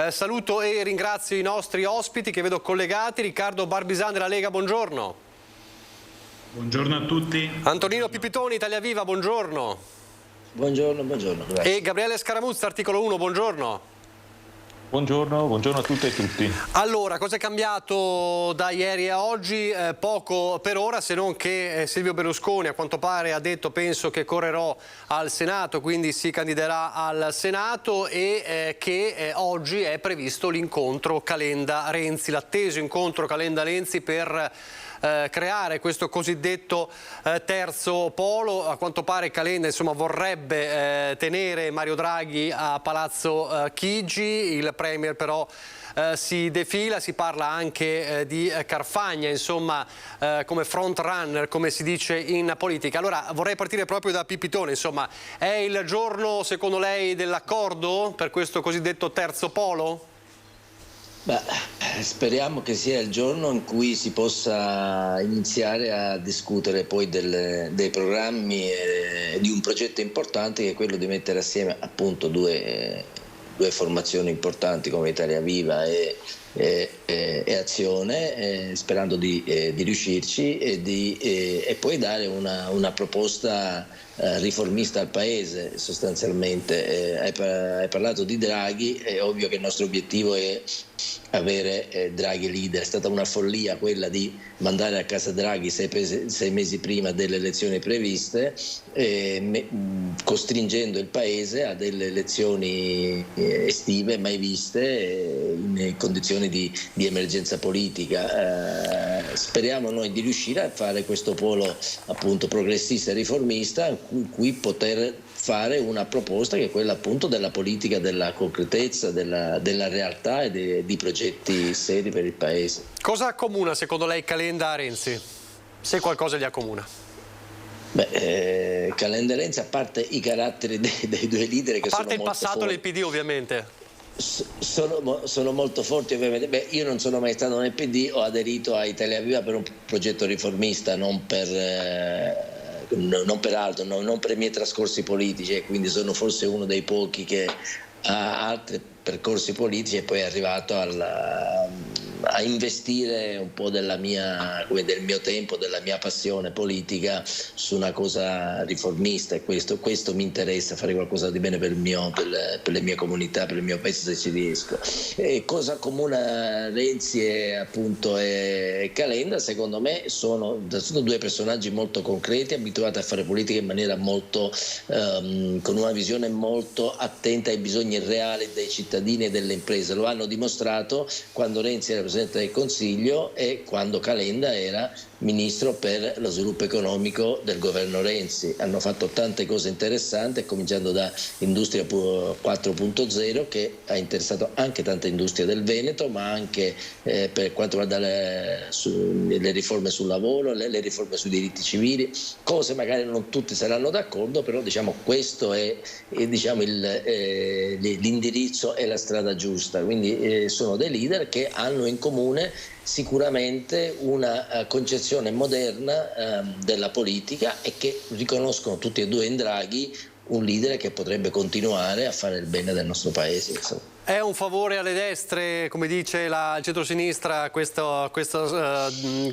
Saluto e ringrazio i nostri ospiti che vedo collegati. Riccardo Barbisan della Lega, buongiorno. Buongiorno a tutti. Antonino Pipitoni, Italia Viva, buongiorno. Buongiorno, grazie. E Gabriele Scaramuzza, Articolo 1, buongiorno. Buongiorno a tutte e tutti. Allora, cosa è cambiato da ieri a oggi? Poco per ora, se non che Silvio Berlusconi a quanto pare ha detto: penso che correrò al Senato, quindi si candiderà al Senato, e che oggi è previsto l'incontro Calenda-Renzi, l'atteso incontro Calenda-Renzi per creare questo cosiddetto terzo polo. A quanto pare Calenda vorrebbe tenere Mario Draghi a Palazzo Chigi, il Premier però si defila, si parla anche di Carfagna come front runner, come si dice in politica. Allora vorrei partire proprio da Pipitone, è il giorno secondo lei dell'accordo per questo cosiddetto terzo polo? Speriamo che sia il giorno in cui si possa iniziare a discutere poi dei programmi e di un progetto importante, che è quello di mettere assieme appunto due formazioni importanti come Italia Viva e Azione, sperando di riuscirci e poi dare una proposta riformista al Paese sostanzialmente. Hai parlato di Draghi, è ovvio che il nostro obiettivo è avere Draghi leader. È stata una follia quella di mandare a casa Draghi sei mesi prima delle elezioni previste, costringendo il Paese a delle elezioni estive mai viste in condizioni di emergenza politica. Speriamo noi di riuscire a fare questo polo appunto progressista e riformista, in cui poter fare una proposta che è quella appunto della politica, della concretezza, della realtà e di progetti seri per il Paese. Cosa accomuna secondo lei Calenda a Renzi? Se qualcosa li accomuna? Calenda e Renzi, a parte i caratteri dei due leader che sono molto forti. A parte il passato del PD ovviamente. Sono molto forti ovviamente. Io non sono mai stato nel PD, ho aderito a Italia Viva per un progetto riformista, non per altro, non per i miei trascorsi politici, e quindi sono forse uno dei pochi che ha altri percorsi politici e poi è arrivato a investire un po' del mio tempo, della mia passione politica su una cosa riformista, e questo mi interessa, fare qualcosa di bene per le mie comunità, per il mio paese, se ci riesco. E cosa accomuna Renzi e Calenda? Secondo me sono due personaggi molto concreti, abituati a fare politica in maniera molto con una visione molto attenta ai bisogni reali dei cittadini e delle imprese. Lo hanno dimostrato quando Renzi era Presidente del Consiglio e quando Calenda era Ministro per lo sviluppo economico del governo Renzi. Hanno fatto tante cose interessanti, cominciando da Industria 4.0, che ha interessato anche tante industrie del Veneto, ma anche per quanto riguarda le riforme sul lavoro, le riforme sui diritti civili, cose magari non tutti saranno d'accordo, però questo è l'indirizzo e la strada giusta. Quindi sono dei leader che hanno in comune sicuramente una concezione moderna della politica, e che riconoscono tutti e due in Draghi un leader che potrebbe continuare a fare il bene del nostro Paese, insomma. È un favore alle destre, come dice il centrosinistra, questo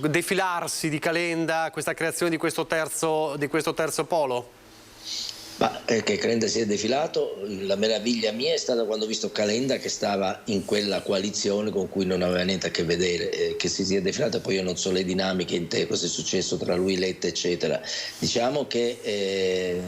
defilarsi di Calenda, questa creazione di questo terzo polo? Che Calenda si è defilato, la meraviglia mia è stata quando ho visto Calenda che stava in quella coalizione con cui non aveva niente a che vedere, che si sia defilato. Poi io non so le dinamiche in te, cosa è successo tra lui, Letta eccetera. Diciamo che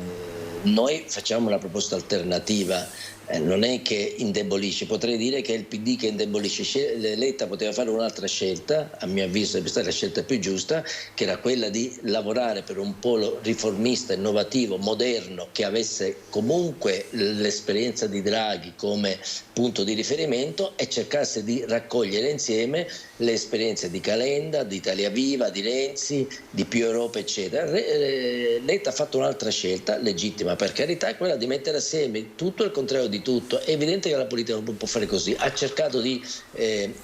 noi facciamo una proposta alternativa, non è che indebolisce. Potrei dire che è il PD che indebolisce. Letta poteva fare un'altra scelta, a mio avviso sarebbe stata la scelta più giusta, che era quella di lavorare per un polo riformista, innovativo, moderno, che avesse comunque l'esperienza di Draghi come punto di riferimento, e cercasse di raccogliere insieme le esperienze di Calenda, di Italia Viva, di Renzi, di Più Europa eccetera. Letta ha fatto un'altra scelta, legittima per carità, è quella di mettere assieme tutto e il contrario di tutto. È evidente che la politica non può fare così. Ha cercato di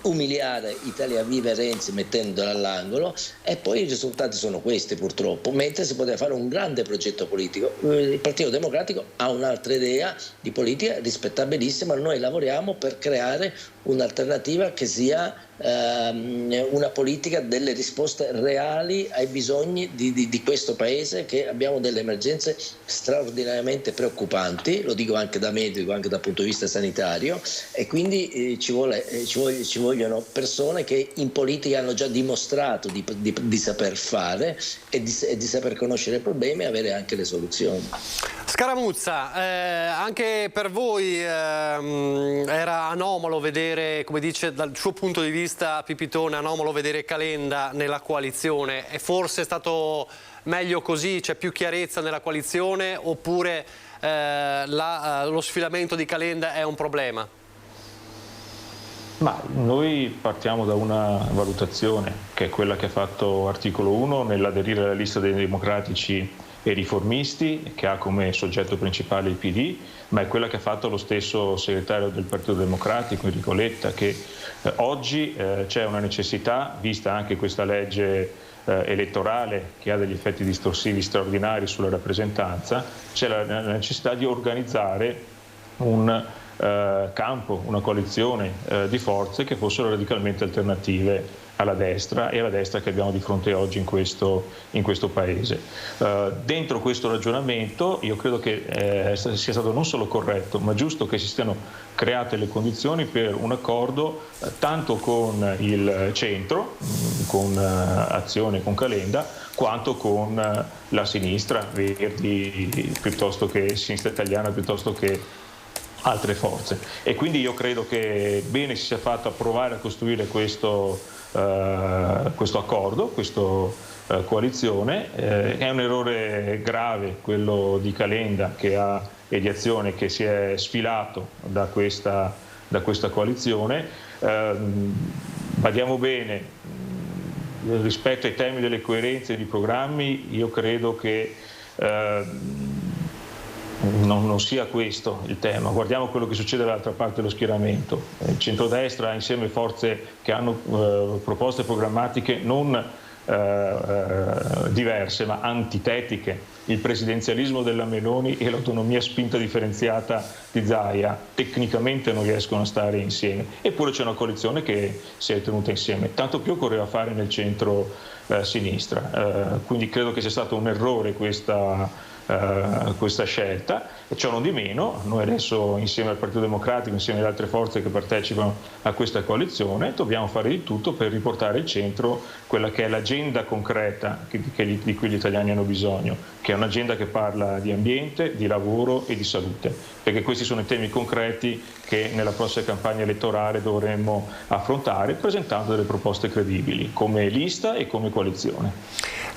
umiliare Italia Viva e Renzi mettendola all'angolo, e poi i risultati sono questi purtroppo, mentre si poteva fare un grande progetto politico. Il Partito Democratico ha un'altra idea di politica rispettabilissima, noi lavoriamo per creare un'alternativa che sia una politica delle risposte reali ai bisogni di questo paese, che abbiamo delle emergenze straordinariamente preoccupanti, lo dico anche da medico, anche dal punto di vista sanitario, e quindi ci vogliono persone che in politica hanno già dimostrato di saper fare e di saper conoscere i problemi e avere anche le soluzioni. Scaramuzza, anche per voi era anomalo vedere, come dice dal suo punto di vista Pipitone, anomalo vedere Calenda nella coalizione? È forse stato meglio così, c'è più chiarezza nella coalizione, oppure lo sfilamento di Calenda è un problema? Ma noi partiamo da una valutazione che è quella che ha fatto Articolo 1 nell'aderire alla lista dei democratici e riformisti, che ha come soggetto principale il PD, ma è quella che ha fatto lo stesso segretario del Partito Democratico, Enrico Letta, che oggi c'è una necessità, vista anche questa legge elettorale che ha degli effetti distorsivi straordinari sulla rappresentanza, c'è la necessità di organizzare un campo, una coalizione di forze che fossero radicalmente alternative alla destra e alla destra che abbiamo di fronte oggi in questo Paese. Dentro questo ragionamento io credo che sia stato non solo corretto ma giusto che si stiano create le condizioni per un accordo tanto con il centro, con Azione, con Calenda, quanto con la sinistra, Verdi piuttosto che Sinistra Italiana, piuttosto che altre forze. E quindi io credo che bene si sia fatto a provare a costruire questo accordo, questa coalizione. È un errore grave quello di Calenda e di Azione, che si è sfilato da questa coalizione. Badiamo bene, rispetto ai temi delle coerenze di programmi, io credo che non sia questo il tema. Guardiamo quello che succede dall'altra parte dello schieramento. Il centrodestra, insieme a forze che hanno proposte programmatiche non diverse ma antitetiche, il presidenzialismo della Meloni e l'autonomia spinta differenziata di Zaia, tecnicamente non riescono a stare insieme, eppure c'è una coalizione che si è tenuta insieme. Tanto più occorreva fare nel centro-sinistra, quindi credo che sia stato un errore questa scelta. E ciò non di meno, noi adesso insieme al Partito Democratico, insieme alle altre forze che partecipano a questa coalizione, dobbiamo fare di tutto per riportare al centro quella che è l'agenda concreta di cui gli italiani hanno bisogno, che è un'agenda che parla di ambiente, di lavoro e di salute, perché questi sono i temi concreti che nella prossima campagna elettorale dovremmo affrontare, presentando delle proposte credibili come lista e come coalizione.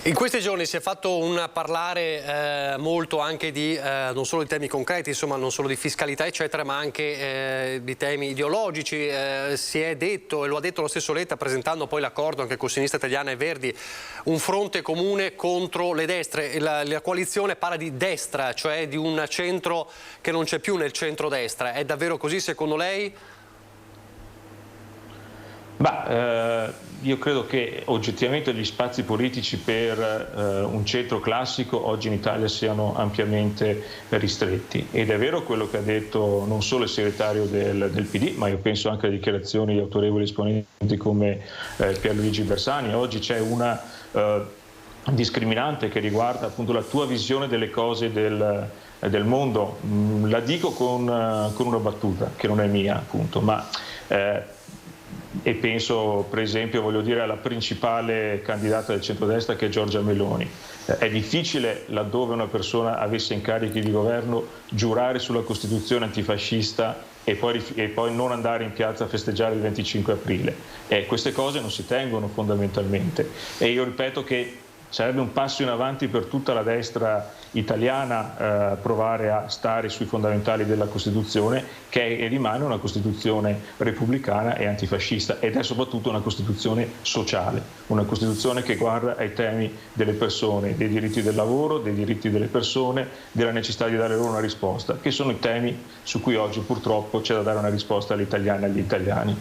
In questi giorni si è fatto un parlare molto anche di non solo di temi concreti, insomma non solo di fiscalità eccetera, ma anche di temi ideologici. Si è detto, e lo ha detto lo stesso Letta presentando poi l'accordo anche con Sinistra Italiana e Verdi, un fronte comune contro le destre. La coalizione parla di destra, cioè di un centro che non c'è più nel centrodestra. È davvero così secondo lei? Io credo che oggettivamente gli spazi politici per un centro classico oggi in Italia siano ampiamente ristretti, ed è vero quello che ha detto non solo il segretario del PD, ma io penso anche alle dichiarazioni di autorevoli esponenti come Pierluigi Bersani. Oggi c'è una discriminante che riguarda appunto la tua visione delle cose del mondo. La dico con una battuta che non è mia appunto, ma e penso per esempio, voglio dire, alla principale candidata del centrodestra che è Giorgia Meloni. È difficile, laddove una persona avesse incarichi di governo, giurare sulla Costituzione antifascista e poi non andare in piazza a festeggiare il 25 aprile. Queste cose non si tengono fondamentalmente, e io ripeto che sarebbe un passo in avanti per tutta la destra italiana provare a stare sui fondamentali della Costituzione, che è e rimane una Costituzione repubblicana e antifascista, ed è soprattutto una Costituzione sociale, una Costituzione che guarda ai temi delle persone, dei diritti del lavoro, dei diritti delle persone, della necessità di dare loro una risposta, che sono i temi su cui oggi purtroppo c'è da dare una risposta alle italiane e agli italiani.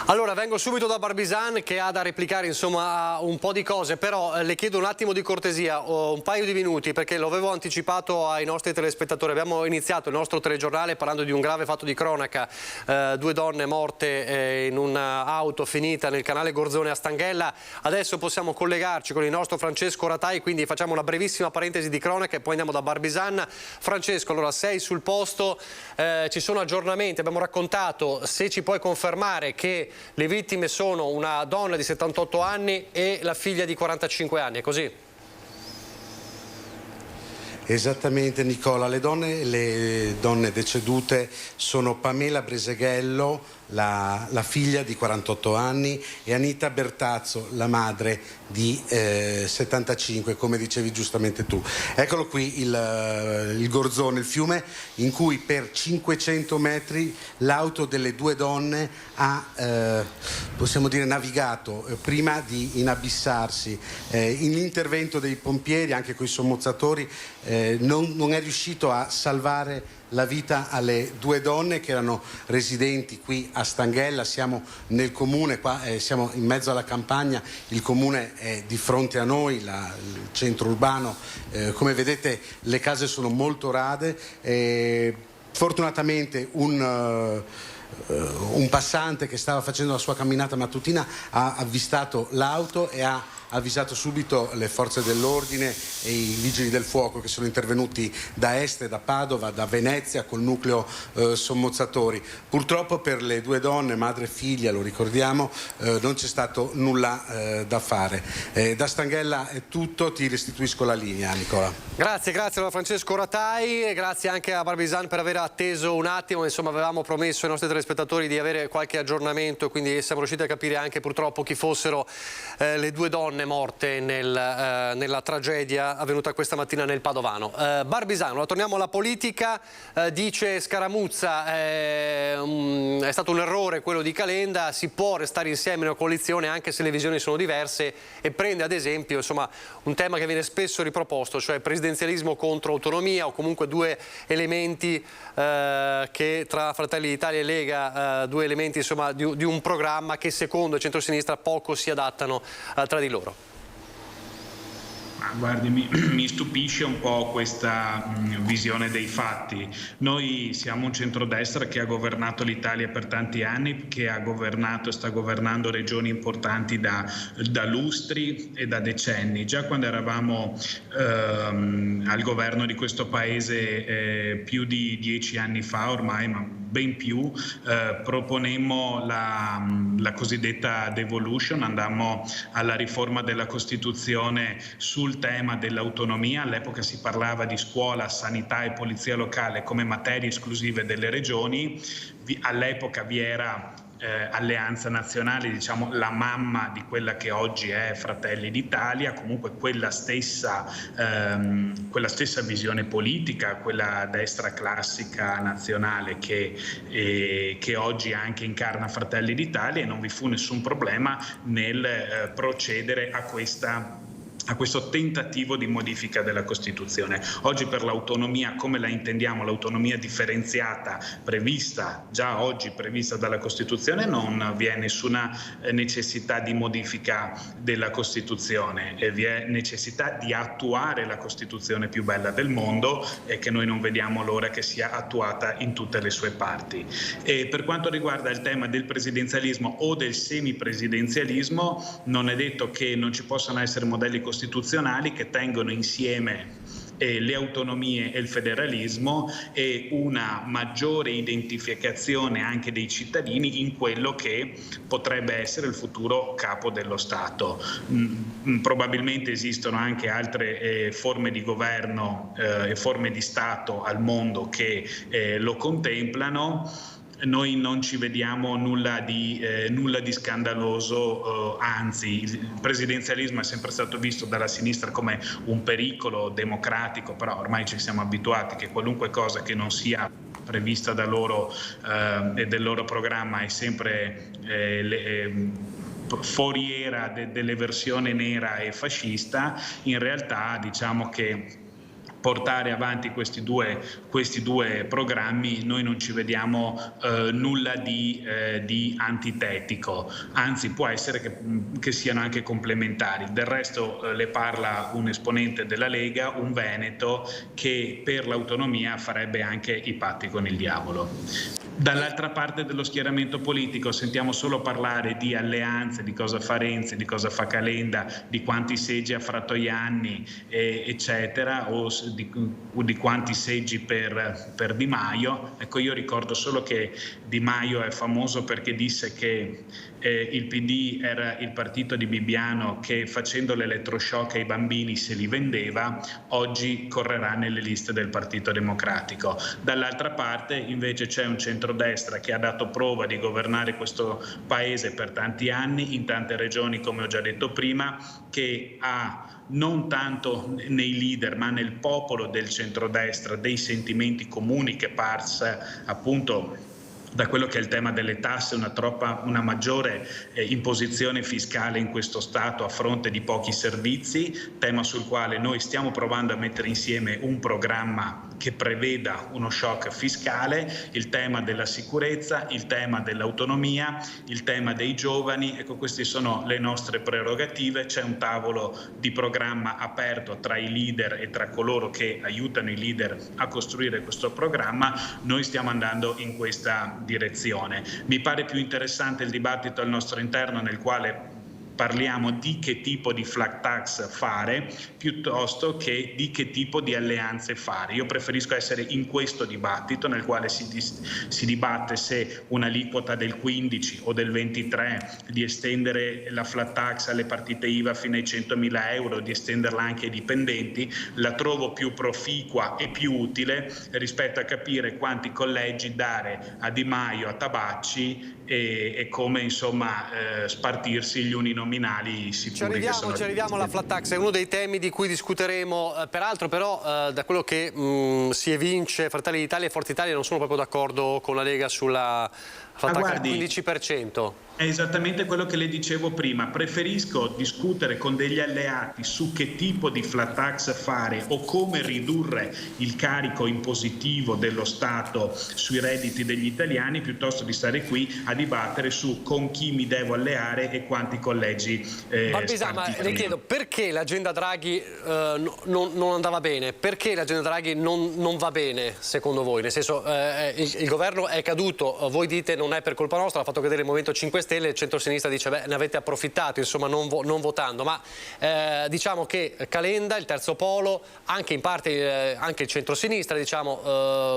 Allora, vengo subito da Barbisan che ha da replicare insomma a un po' di cose, però le chiedo un attimo di cortesia, un paio di minuti, perché lo avevo anticipato ai nostri telespettatori. Abbiamo iniziato il nostro telegiornale parlando di un grave fatto di cronaca, 2 donne morte in un'auto finita nel canale Gorzone a Stanghella. Adesso possiamo collegarci con il nostro Francesco Ratai, quindi facciamo una brevissima parentesi di cronaca e poi andiamo da Barbisan. Francesco, allora sei sul posto, ci sono aggiornamenti, abbiamo raccontato, se ci puoi confermare che le vittime sono una donna di 78 anni e la figlia di 45 anni, è così? Esattamente Nicola, le donne decedute sono Pamela Breseghello, la figlia di 48 anni, e Anita Bertazzo, la madre di 75, come dicevi giustamente tu. Eccolo qui il Gorzone, il fiume in cui per 500 metri l'auto delle 2 donne ha, possiamo dire, navigato prima di inabissarsi. In intervento dei pompieri, anche con i sommozzatori, non è riuscito a salvare la vita alle 2 donne che erano residenti qui a Stanghella. Siamo nel comune, qua siamo in mezzo alla campagna, il comune è di fronte a noi, il centro urbano, come vedete le case sono molto rade. Fortunatamente un passante che stava facendo la sua camminata mattutina ha avvistato l'auto e ha avvisato subito le forze dell'ordine e i vigili del fuoco che sono intervenuti da Este, da Padova, da Venezia col nucleo sommozzatori. Purtroppo per le 2 donne, madre e figlia, lo ricordiamo, non c'è stato nulla da fare. Da Stanghella è tutto, ti restituisco la linea, Nicola. Grazie a Francesco Ratai e grazie anche a Barbisan per aver atteso un attimo. Insomma, avevamo promesso ai nostri telespettatori di avere qualche aggiornamento, quindi siamo riusciti a capire anche purtroppo chi fossero le 2 donne morte nella tragedia avvenuta questa mattina nel Padovano. Barbisano, torniamo alla politica, dice Scaramuzza, è stato un errore quello di Calenda, si può restare insieme in una coalizione anche se le visioni sono diverse, e prende ad esempio insomma un tema che viene spesso riproposto, cioè presidenzialismo contro autonomia, o comunque 2 elementi che tra Fratelli d'Italia e Lega, 2 elementi insomma di un programma che secondo il centrosinistra poco si adattano tra di loro. Guardi, mi stupisce un po' questa visione dei fatti. Noi siamo un centrodestra che ha governato l'Italia per tanti anni, che ha governato e sta governando regioni importanti da lustri e da decenni. Già quando eravamo al governo di questo paese più di 10 anni fa ormai, ma ben più, proponemmo la cosiddetta devolution, andammo alla riforma della Costituzione sul tema dell'autonomia. All'epoca si parlava di scuola, sanità e polizia locale come materie esclusive delle regioni. All'epoca vi era Alleanza Nazionale, diciamo la mamma di quella che oggi è Fratelli d'Italia, comunque quella stessa visione politica, quella destra classica nazionale che oggi anche incarna Fratelli d'Italia, e non vi fu nessun problema nel procedere a questo tentativo di modifica della Costituzione. Oggi per l'autonomia, come la intendiamo, l'autonomia differenziata già oggi prevista dalla Costituzione, non vi è nessuna necessità di modifica della Costituzione, e vi è necessità di attuare la Costituzione più bella del mondo, e che noi non vediamo l'ora che sia attuata in tutte le sue parti. E per quanto riguarda il tema del presidenzialismo o del semipresidenzialismo, non è detto che non ci possano essere modelli costituzionali che tengono insieme le autonomie e il federalismo, e una maggiore identificazione anche dei cittadini in quello che potrebbe essere il futuro capo dello Stato. Probabilmente esistono anche altre forme di governo e forme di Stato al mondo che lo contemplano. Noi non ci vediamo nulla di scandaloso, anzi il presidenzialismo è sempre stato visto dalla sinistra come un pericolo democratico, però ormai ci siamo abituati che qualunque cosa che non sia prevista da loro e del loro programma è sempre foriera delle versioni nera e fascista. In realtà diciamo che portare avanti questi due programmi. Noi non ci vediamo nulla di antitetico, anzi può essere che siano anche complementari. Del resto le parla un esponente della Lega, un veneto, che per l'autonomia farebbe anche i patti con il diavolo. Dall'altra parte dello schieramento politico sentiamo solo parlare di alleanze, di cosa fa Renzi, di cosa fa Calenda, di quanti seggi ha Fratoianni, eccetera, o di quanti seggi per Di Maio. Ecco, io ricordo solo che Di Maio è famoso perché disse che il PD era il partito di Bibbiano che facendo l'elettroshock ai bambini se li vendeva. Oggi correrà nelle liste del Partito Democratico. Dall'altra parte invece c'è un centrodestra che ha dato prova di governare questo paese per tanti anni in tante regioni, come ho già detto prima, che ha non tanto nei leader ma nel popolo del centrodestra dei sentimenti comuni che passa appunto da quello che è il tema delle tasse, una maggiore imposizione fiscale in questo Stato a fronte di pochi servizi, tema sul quale noi stiamo provando a mettere insieme un programma che preveda uno shock fiscale, il tema della sicurezza, il tema dell'autonomia, il tema dei giovani. Ecco, queste sono le nostre prerogative. C'è un tavolo di programma aperto tra i leader e tra coloro che aiutano i leader a costruire questo programma. Noi stiamo andando in questa direzione. Mi pare più interessante il dibattito al nostro interno, nel quale parliamo di che tipo di flat tax fare piuttosto che di che tipo di alleanze fare. Io preferisco essere in questo dibattito, nel quale si dibatte se un'aliquota del 15 o del 23, di estendere la flat tax alle partite IVA fino ai 100.000 euro, di estenderla anche ai dipendenti. La trovo più proficua e più utile rispetto a capire quanti collegi dare a Di Maio, a Tabacci e come insomma spartirsi gli uni nominali sicuri. Ci arriviamo alla flat tax, è uno dei temi di cui discuteremo. Peraltro però da quello che si evince, Fratelli d'Italia e Forza Italia non sono proprio d'accordo con la Lega sulla flat tax al 15%. È esattamente quello che le dicevo prima. Preferisco discutere con degli alleati su che tipo di flat tax fare o come ridurre il carico impositivo dello Stato sui redditi degli italiani, piuttosto di stare qui a dibattere su con chi mi devo alleare e quanti collegi ma le chiedo, perché l'agenda Draghi non andava bene? Perché l'agenda Draghi non va bene secondo voi? Nel senso, il governo è caduto, voi dite non è per colpa nostra, l'ha fatto cadere il Movimento 5 Stelle, il centro-sinistra dice beh, ne avete approfittato, insomma non votando, ma diciamo che Calenda, il terzo polo, anche in parte anche il centro-sinistra diciamo,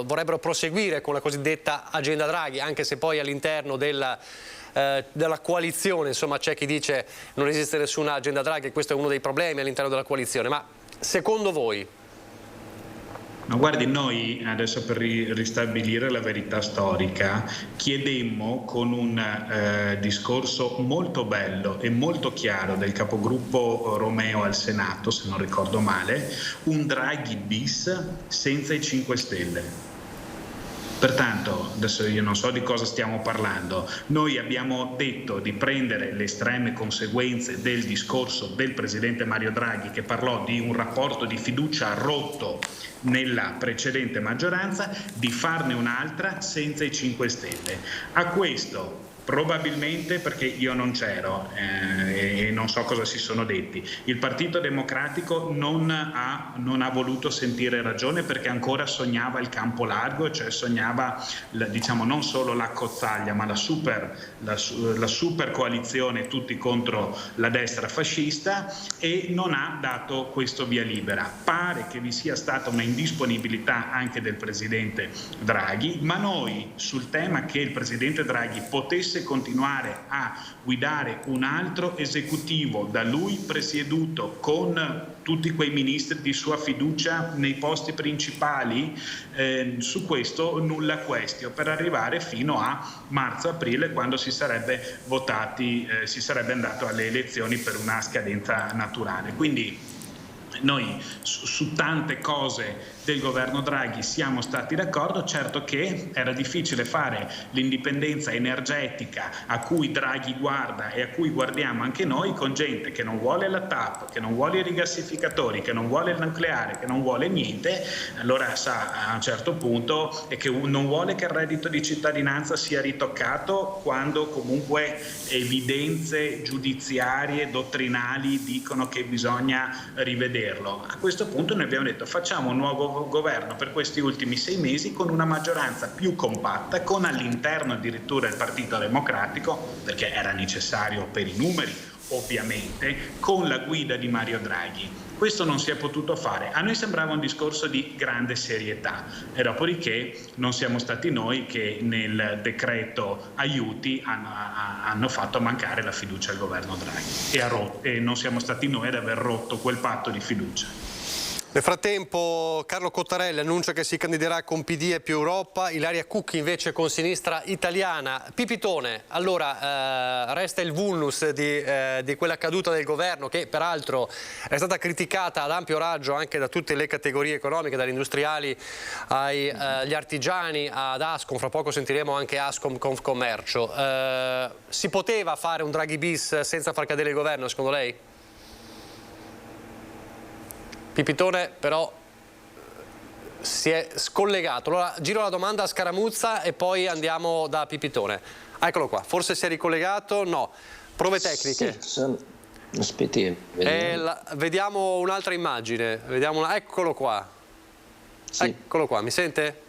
vorrebbero proseguire con la cosiddetta agenda Draghi, anche se poi all'interno della coalizione insomma c'è chi dice non esiste nessuna agenda Draghi e questo è uno dei problemi all'interno della coalizione. Ma secondo voi? Ma guardi, noi adesso per ristabilire la verità storica chiedemmo con un discorso molto bello e molto chiaro del capogruppo Romeo al Senato, se non ricordo male, un Draghi bis senza i 5 Stelle. Pertanto, adesso io non so di cosa stiamo parlando, noi abbiamo detto di prendere le estreme conseguenze del discorso del Presidente Mario Draghi, che parlò di un rapporto di fiducia rotto nella precedente maggioranza, di farne un'altra senza i 5 Stelle. A questo probabilmente, perché io non c'ero e non so cosa si sono detti, il Partito Democratico non ha voluto sentire ragione, perché ancora sognava il campo largo, cioè sognava diciamo non solo la cozzaglia ma la super coalizione tutti contro la destra fascista, e non ha dato questo via libera. Pare che vi sia stata una indisponibilità anche del Presidente Draghi, ma noi sul tema che il Presidente Draghi potesse continuare a guidare un altro esecutivo da lui presieduto, con tutti quei ministri di sua fiducia nei posti principali, su questo nulla questio, per arrivare fino a marzo-aprile, quando si sarebbe votati, si sarebbe andato alle elezioni per una scadenza naturale. Quindi Noi su tante cose del governo Draghi siamo stati d'accordo, certo che era difficile fare l'indipendenza energetica a cui Draghi guarda e a cui guardiamo anche noi, con gente che non vuole la TAP, che non vuole i rigassificatori, che non vuole il nucleare, che non vuole niente. Allora sa a un certo punto e che non vuole che il reddito di cittadinanza sia ritoccato quando comunque evidenze giudiziarie, dottrinali dicono che bisogna rivederlo. A questo punto noi abbiamo detto facciamo un nuovo governo per questi ultimi 6 mesi con una maggioranza più compatta, con all'interno addirittura il Partito Democratico, perché era necessario per i numeri ovviamente, con la guida di Mario Draghi. Questo non si è potuto fare. A noi sembrava un discorso di grande serietà e dopodiché non siamo stati noi che nel decreto aiuti hanno fatto mancare la fiducia al governo Draghi e non siamo stati noi ad aver rotto quel patto di fiducia. Nel frattempo Carlo Cottarelli annuncia che si candiderà con PD e Più Europa, Ilaria Cucchi invece con Sinistra Italiana. Pipitone, allora resta il vulnus di quella caduta del governo che peraltro è stata criticata ad ampio raggio anche da tutte le categorie economiche, dagli industriali agli artigiani, ad Ascom, fra poco sentiremo anche Ascom Confcommercio. Si poteva fare un Draghi bis senza far cadere il governo secondo lei? Pipitone però si è scollegato. Allora giro la domanda a Scaramuzza e poi andiamo da Pipitone. Eccolo qua, forse si è ricollegato? No. Prove tecniche. Sì, aspetti. Vediamo un'altra immagine. Eccolo qua. Sì. Eccolo qua, mi sente?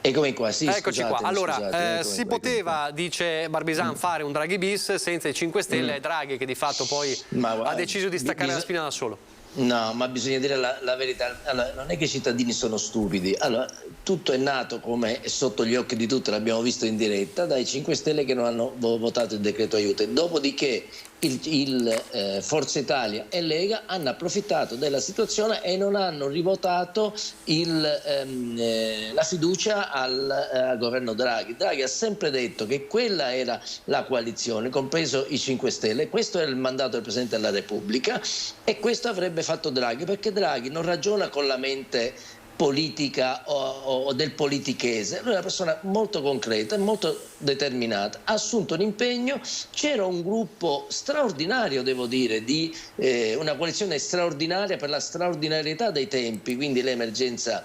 Eccomi qua, sì. Eccoci qua. Allora, scusate, si poteva, dice Barbisan, fare un Draghi bis senza i 5 Stelle e Draghi che di fatto poi ha deciso di staccare la spina da solo. No, ma bisogna dire la verità. Allora, non è che i cittadini sono stupidi. Allora, tutto è nato, come è sotto gli occhi di tutti, l'abbiamo visto in diretta, dai 5 Stelle che non hanno votato il decreto aiuto. Dopodiché Forza Italia e Lega hanno approfittato della situazione e non hanno rivotato la fiducia al governo Draghi. Draghi ha sempre detto che quella era la coalizione, compreso i 5 Stelle. Questo è il mandato del Presidente della Repubblica e questo avrebbe fatto Draghi, perché Draghi non ragiona con la mente politica o del politichese. Lui è una persona molto concreta e molto determinata, ha assunto un impegno, c'era un gruppo straordinario, devo dire, di una coalizione straordinaria per la straordinarietà dei tempi, quindi l'emergenza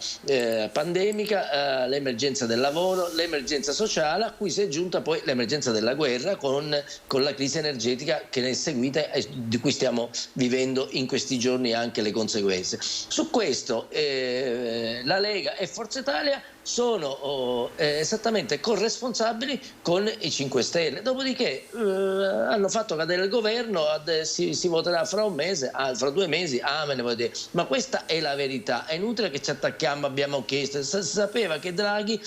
pandemica, l'emergenza del lavoro, l'emergenza sociale, a cui si è aggiunta poi l'emergenza della guerra con la crisi energetica che ne è seguita e di cui stiamo vivendo in questi giorni anche le conseguenze. Su questo la Lega e Forza Italia sono esattamente corresponsabili con i 5 Stelle. Dopodiché hanno fatto cadere il governo, si voterà fra un mese, fra 2 mesi, amen, voglio dire. Ma questa è la verità, è inutile che ci attacchiamo, abbiamo chiesto, si sapeva che Draghi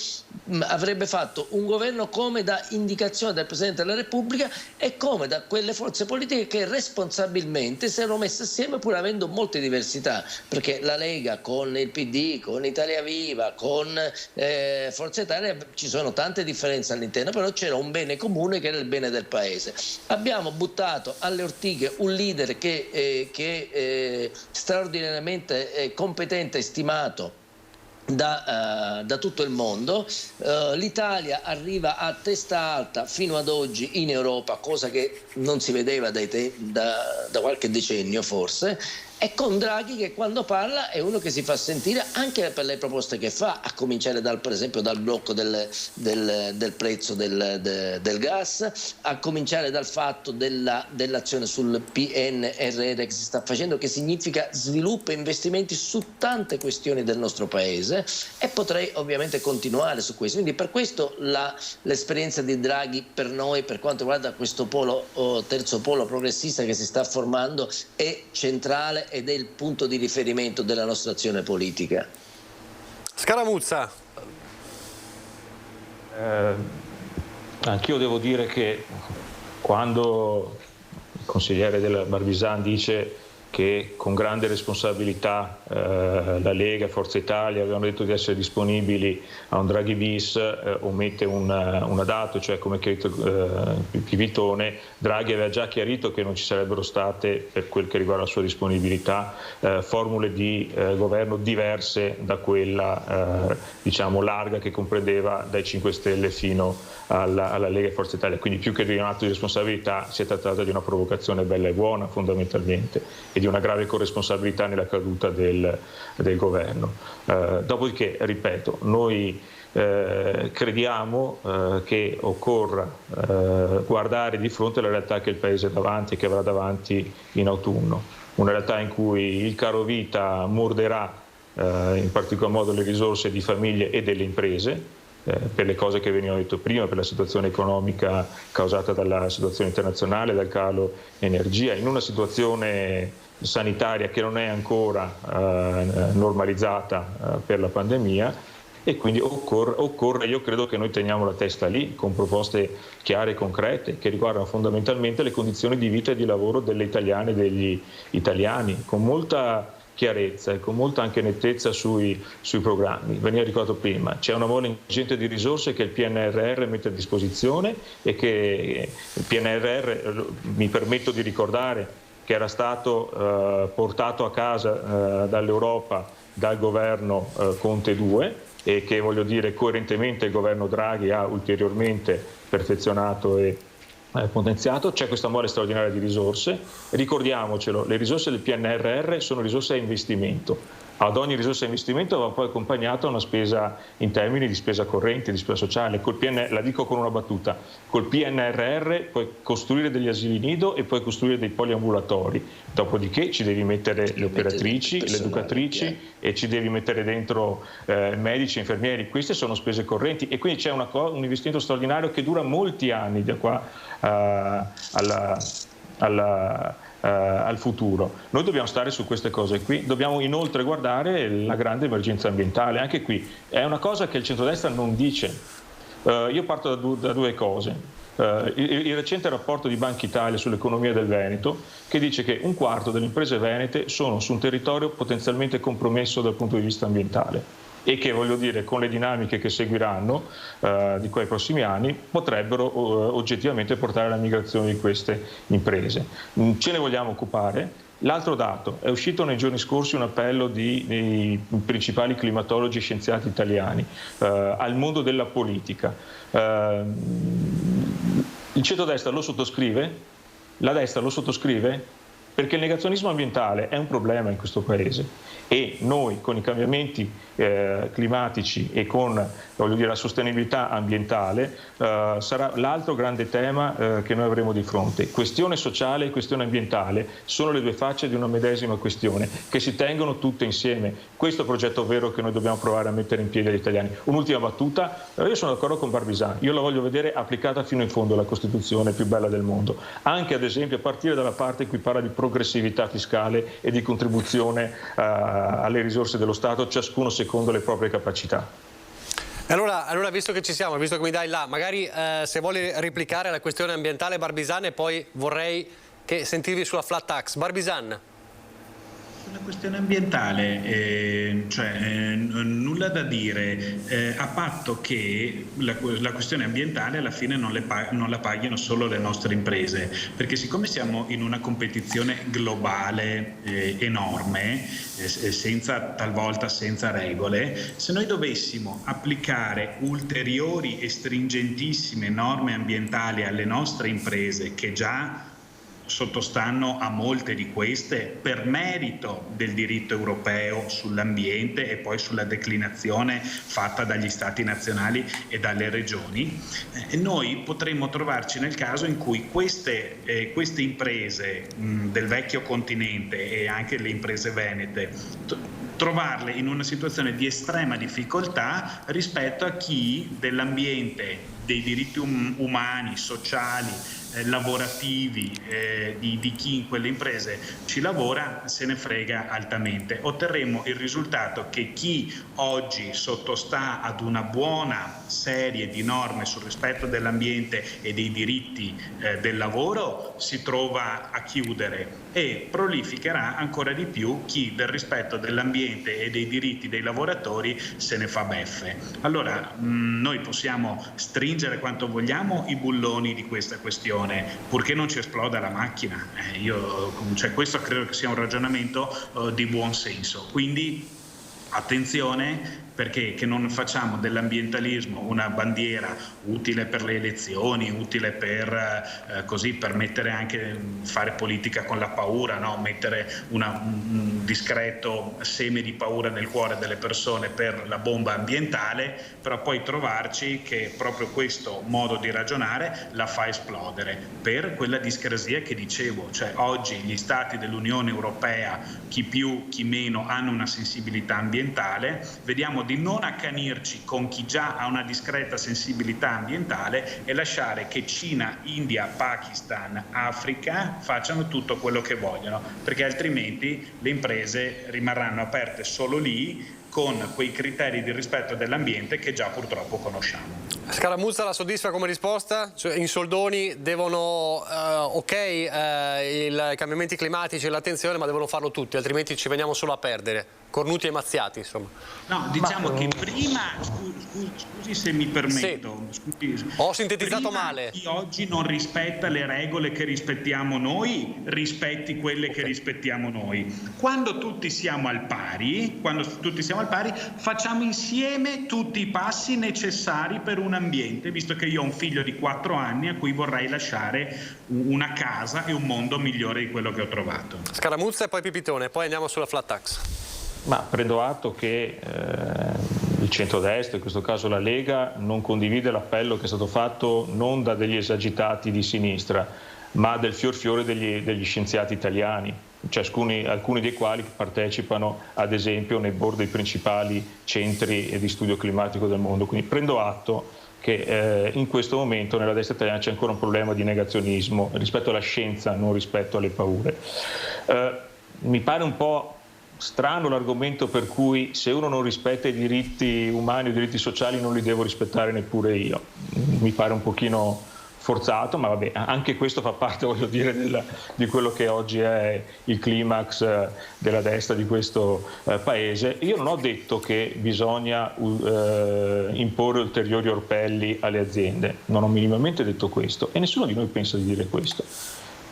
avrebbe fatto un governo come da indicazione del Presidente della Repubblica e come da quelle forze politiche che responsabilmente si erano messe assieme pur avendo molte diversità, perché la Lega con il PD, con Italia Viva, con Forza Italia ci sono tante differenze all'interno, però c'era un bene comune che era il bene del paese. Abbiamo buttato alle ortiche un leader che è straordinariamente competente e stimato da tutto il mondo. L'Italia arriva a testa alta fino ad oggi in Europa, cosa che non si vedeva da qualche decennio forse, e con Draghi che quando parla è uno che si fa sentire anche per le proposte che fa, a cominciare per esempio dal blocco del prezzo del gas, a cominciare dal fatto dell'azione sul PNRR che si sta facendo, che significa sviluppo e investimenti su tante questioni del nostro paese, e potrei ovviamente continuare su questo. Quindi per questo l'esperienza di Draghi per noi, per quanto riguarda questo terzo polo progressista che si sta formando, è centrale ed è il punto di riferimento della nostra azione politica. Scaramuzza. Anch'io devo dire che quando il consigliere della Barbisan dice che con grande responsabilità la Lega e Forza Italia avevano detto di essere disponibili a un Draghi bis, omette una dato, cioè come chiarito Pivitone, Draghi aveva già chiarito che non ci sarebbero state, per quel che riguarda la sua disponibilità, formule di governo diverse da quella diciamo larga che comprendeva dai 5 Stelle fino alla Lega e Forza Italia. Quindi più che di un atto di responsabilità si è trattato di una provocazione bella e buona fondamentalmente e di una grave corresponsabilità nella caduta del governo. Dopodiché, ripeto, noi crediamo che occorra guardare di fronte alla realtà che il Paese ha davanti e che avrà davanti in autunno, una realtà in cui il caro vita morderà in particolar modo le risorse di famiglie e delle imprese, per le cose che venivano dette prima, per la situazione economica causata dalla situazione internazionale, dal calo energia, in una situazione sanitaria che non è ancora normalizzata per la pandemia, e quindi occorre, io credo che noi teniamo la testa lì con proposte chiare e concrete che riguardano fondamentalmente le condizioni di vita e di lavoro delle italiane e degli italiani, con molta chiarezza e con molta anche nettezza sui programmi. Veniva ricordato prima, c'è una mole ingente di risorse che il PNRR mette a disposizione e che il PNRR, mi permetto di ricordare, che era stato portato a casa dall'Europa dal governo Conte 2 e che, voglio dire, coerentemente il governo Draghi ha ulteriormente perfezionato e potenziato. C'è questa mole straordinaria di risorse, ricordiamocelo, le risorse del PNRR sono risorse a investimento. Ad ogni risorsa a investimento va poi accompagnata una spesa in termini di spesa corrente, di spesa sociale. La dico con una battuta, col PNRR puoi costruire degli asili nido e puoi costruire dei poliambulatori, dopodiché ci devi mettere le operatrici, le educatrici e ci devi mettere dentro medici, infermieri. Queste sono spese correnti e quindi c'è un investimento straordinario che dura molti anni da qua al futuro. Noi dobbiamo stare su queste cose qui, dobbiamo inoltre guardare la grande emergenza ambientale. Anche qui è una cosa che il centrodestra non dice. Io parto da due cose. Il recente rapporto di Banca Italia sull'economia del Veneto, che dice che un quarto delle imprese venete sono su un territorio potenzialmente compromesso dal punto di vista ambientale e che, voglio dire, con le dinamiche che seguiranno di quei prossimi anni potrebbero oggettivamente portare alla migrazione di queste imprese. Ce ne vogliamo occupare. L'altro dato, è uscito nei giorni scorsi un appello dei principali climatologi e scienziati italiani al mondo della politica. Il centrodestra lo sottoscrive? La destra lo sottoscrive? Perché il negazionismo ambientale è un problema in questo Paese e noi con i cambiamenti climatici e con, voglio dire, la sostenibilità ambientale sarà l'altro grande tema che noi avremo di fronte. Questione sociale e questione ambientale sono le due facce di una medesima questione che si tengono tutte insieme. Questo progetto vero che noi dobbiamo provare a mettere in piedi agli italiani. Un'ultima battuta, io sono d'accordo con Barbisà, io la voglio vedere applicata fino in fondo la Costituzione più bella del mondo, anche ad esempio a partire dalla parte in cui parla di progressività fiscale e di contribuzione alle risorse dello Stato, ciascuno secondo le proprie capacità. Allora visto che ci siamo, visto che mi dai là, magari se vuole replicare alla questione ambientale Barbisan, e poi vorrei che sentirvi sulla flat tax. Barbisan. La questione ambientale, nulla da dire, a patto che la questione ambientale alla fine non la paghino solo le nostre imprese, perché siccome siamo in una competizione globale enorme, talvolta senza regole, se noi dovessimo applicare ulteriori e stringentissime norme ambientali alle nostre imprese che già sottostanno a molte di queste per merito del diritto europeo sull'ambiente e poi sulla declinazione fatta dagli stati nazionali e dalle regioni, noi potremmo trovarci nel caso in cui queste imprese del vecchio continente e anche le imprese venete trovarle in una situazione di estrema difficoltà rispetto a chi dell'ambiente, dei diritti umani, sociali lavorativi di chi in quelle imprese ci lavora se ne frega altamente. Otterremo il risultato che chi oggi sottostà ad una buona serie di norme sul rispetto dell'ambiente e dei diritti del lavoro si trova a chiudere, e prolificherà ancora di più chi del rispetto dell'ambiente e dei diritti dei lavoratori se ne fa beffe. Allora noi possiamo stringere quanto vogliamo i bulloni di questa questione, purché non ci esploda la macchina. Questo credo che sia un ragionamento di buon senso. Quindi attenzione, perché che non facciamo dell'ambientalismo una bandiera utile per le elezioni, utile per così permettere anche fare politica con la paura, no? Mettere un discreto seme di paura nel cuore delle persone per la bomba ambientale, però poi trovarci che proprio questo modo di ragionare la fa esplodere per quella discrasia che dicevo, cioè oggi gli stati dell'Unione Europea, chi più chi meno, hanno una sensibilità ambientale. Vediamo di non accanirci con chi già ha una discreta sensibilità ambientale e lasciare che Cina, India, Pakistan, Africa facciano tutto quello che vogliono, perché altrimenti le imprese rimarranno aperte solo lì con quei criteri di rispetto dell'ambiente che già purtroppo conosciamo. Scaramuzza la soddisfa come risposta? Cioè, in soldoni devono, i cambiamenti climatici e l'attenzione, ma devono farlo tutti, altrimenti ci veniamo solo a perdere, cornuti e mazziati, insomma. No, diciamo che prima, scusi se mi permetto, ho sintetizzato male. Chi oggi non rispetta le regole che rispettiamo noi, rispetti quelle che rispettiamo noi. Quando tutti siamo al pari, facciamo insieme tutti i passi necessari per un ambiente, visto che io ho un figlio di 4 anni a cui vorrei lasciare una casa e un mondo migliore di quello che ho trovato. Scaramuzza e poi Pipitone, poi andiamo sulla flat tax. Ma prendo atto che il centrodestra, in questo caso la Lega, non condivide l'appello che è stato fatto non da degli esagitati di sinistra, ma del fior degli scienziati italiani, cioè alcuni dei quali partecipano ad esempio nei board dei principali centri di studio climatico del mondo. Quindi prendo atto che in questo momento nella destra italiana c'è ancora un problema di negazionismo rispetto alla scienza, non rispetto alle paure. Mi pare un po' strano l'argomento per cui se uno non rispetta i diritti umani o i diritti sociali non li devo rispettare neppure io. Mi pare un pochino forzato, ma vabbè, anche questo fa parte, voglio dire, di quello che oggi è il climax della destra di questo paese. Io non ho detto che bisogna imporre ulteriori orpelli alle aziende, non ho minimamente detto questo e nessuno di noi pensa di dire questo.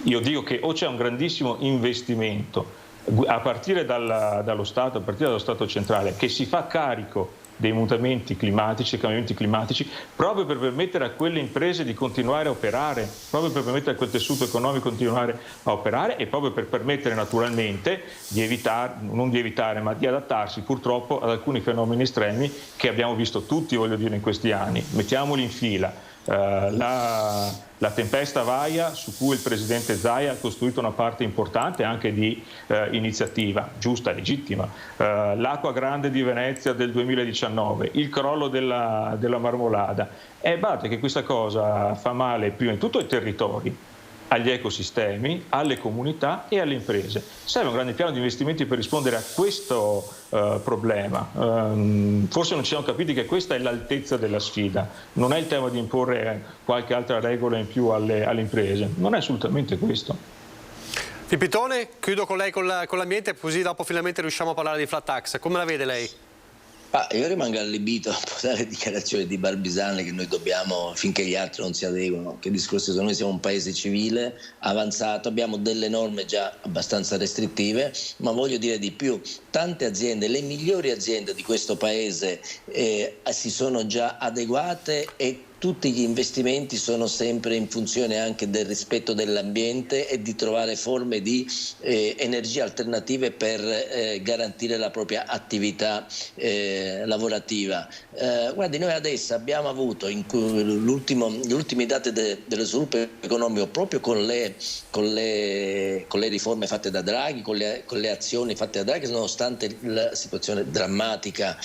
Io dico che o c'è un grandissimo investimento a partire dallo Stato, a partire dallo Stato centrale, che si fa carico dei mutamenti climatici e cambiamenti climatici, proprio per permettere a quelle imprese di continuare a operare, proprio per permettere a quel tessuto economico di continuare a operare e proprio per permettere naturalmente di adattarsi purtroppo ad alcuni fenomeni estremi che abbiamo visto tutti, voglio dire, in questi anni. Mettiamoli in fila. La tempesta Vaia, su cui il presidente Zaia ha costruito una parte importante anche di iniziativa, giusta e legittima, l'acqua grande di Venezia del 2019, il crollo della Marmolada. Guardate che questa cosa fa male prima di tutto ai territori, agli ecosistemi, alle comunità e alle imprese. Serve un grande piano di investimenti per rispondere a questo problema. Forse non ci siamo capiti che questa è l'altezza della sfida. Non è il tema di imporre qualche altra regola in più alle imprese, non è assolutamente questo. Pipitone, chiudo con lei con l'ambiente, così dopo finalmente riusciamo a parlare di flat tax. Come la vede lei? Io rimango allibito a dalle dichiarazioni di Barbisani che noi dobbiamo, finché gli altri non si adeguano, che discorsi sono, noi siamo un paese civile, avanzato, abbiamo delle norme già abbastanza restrittive, ma voglio dire di più, tante aziende, le migliori aziende di questo paese si sono già adeguate e tutti gli investimenti sono sempre in funzione anche del rispetto dell'ambiente e di trovare forme di energie alternative per garantire la propria attività lavorativa. Guardi, noi adesso abbiamo avuto gli ultimi dati dello sviluppo economico proprio con le riforme fatte da Draghi, con le azioni fatte da Draghi, nonostante la situazione drammatica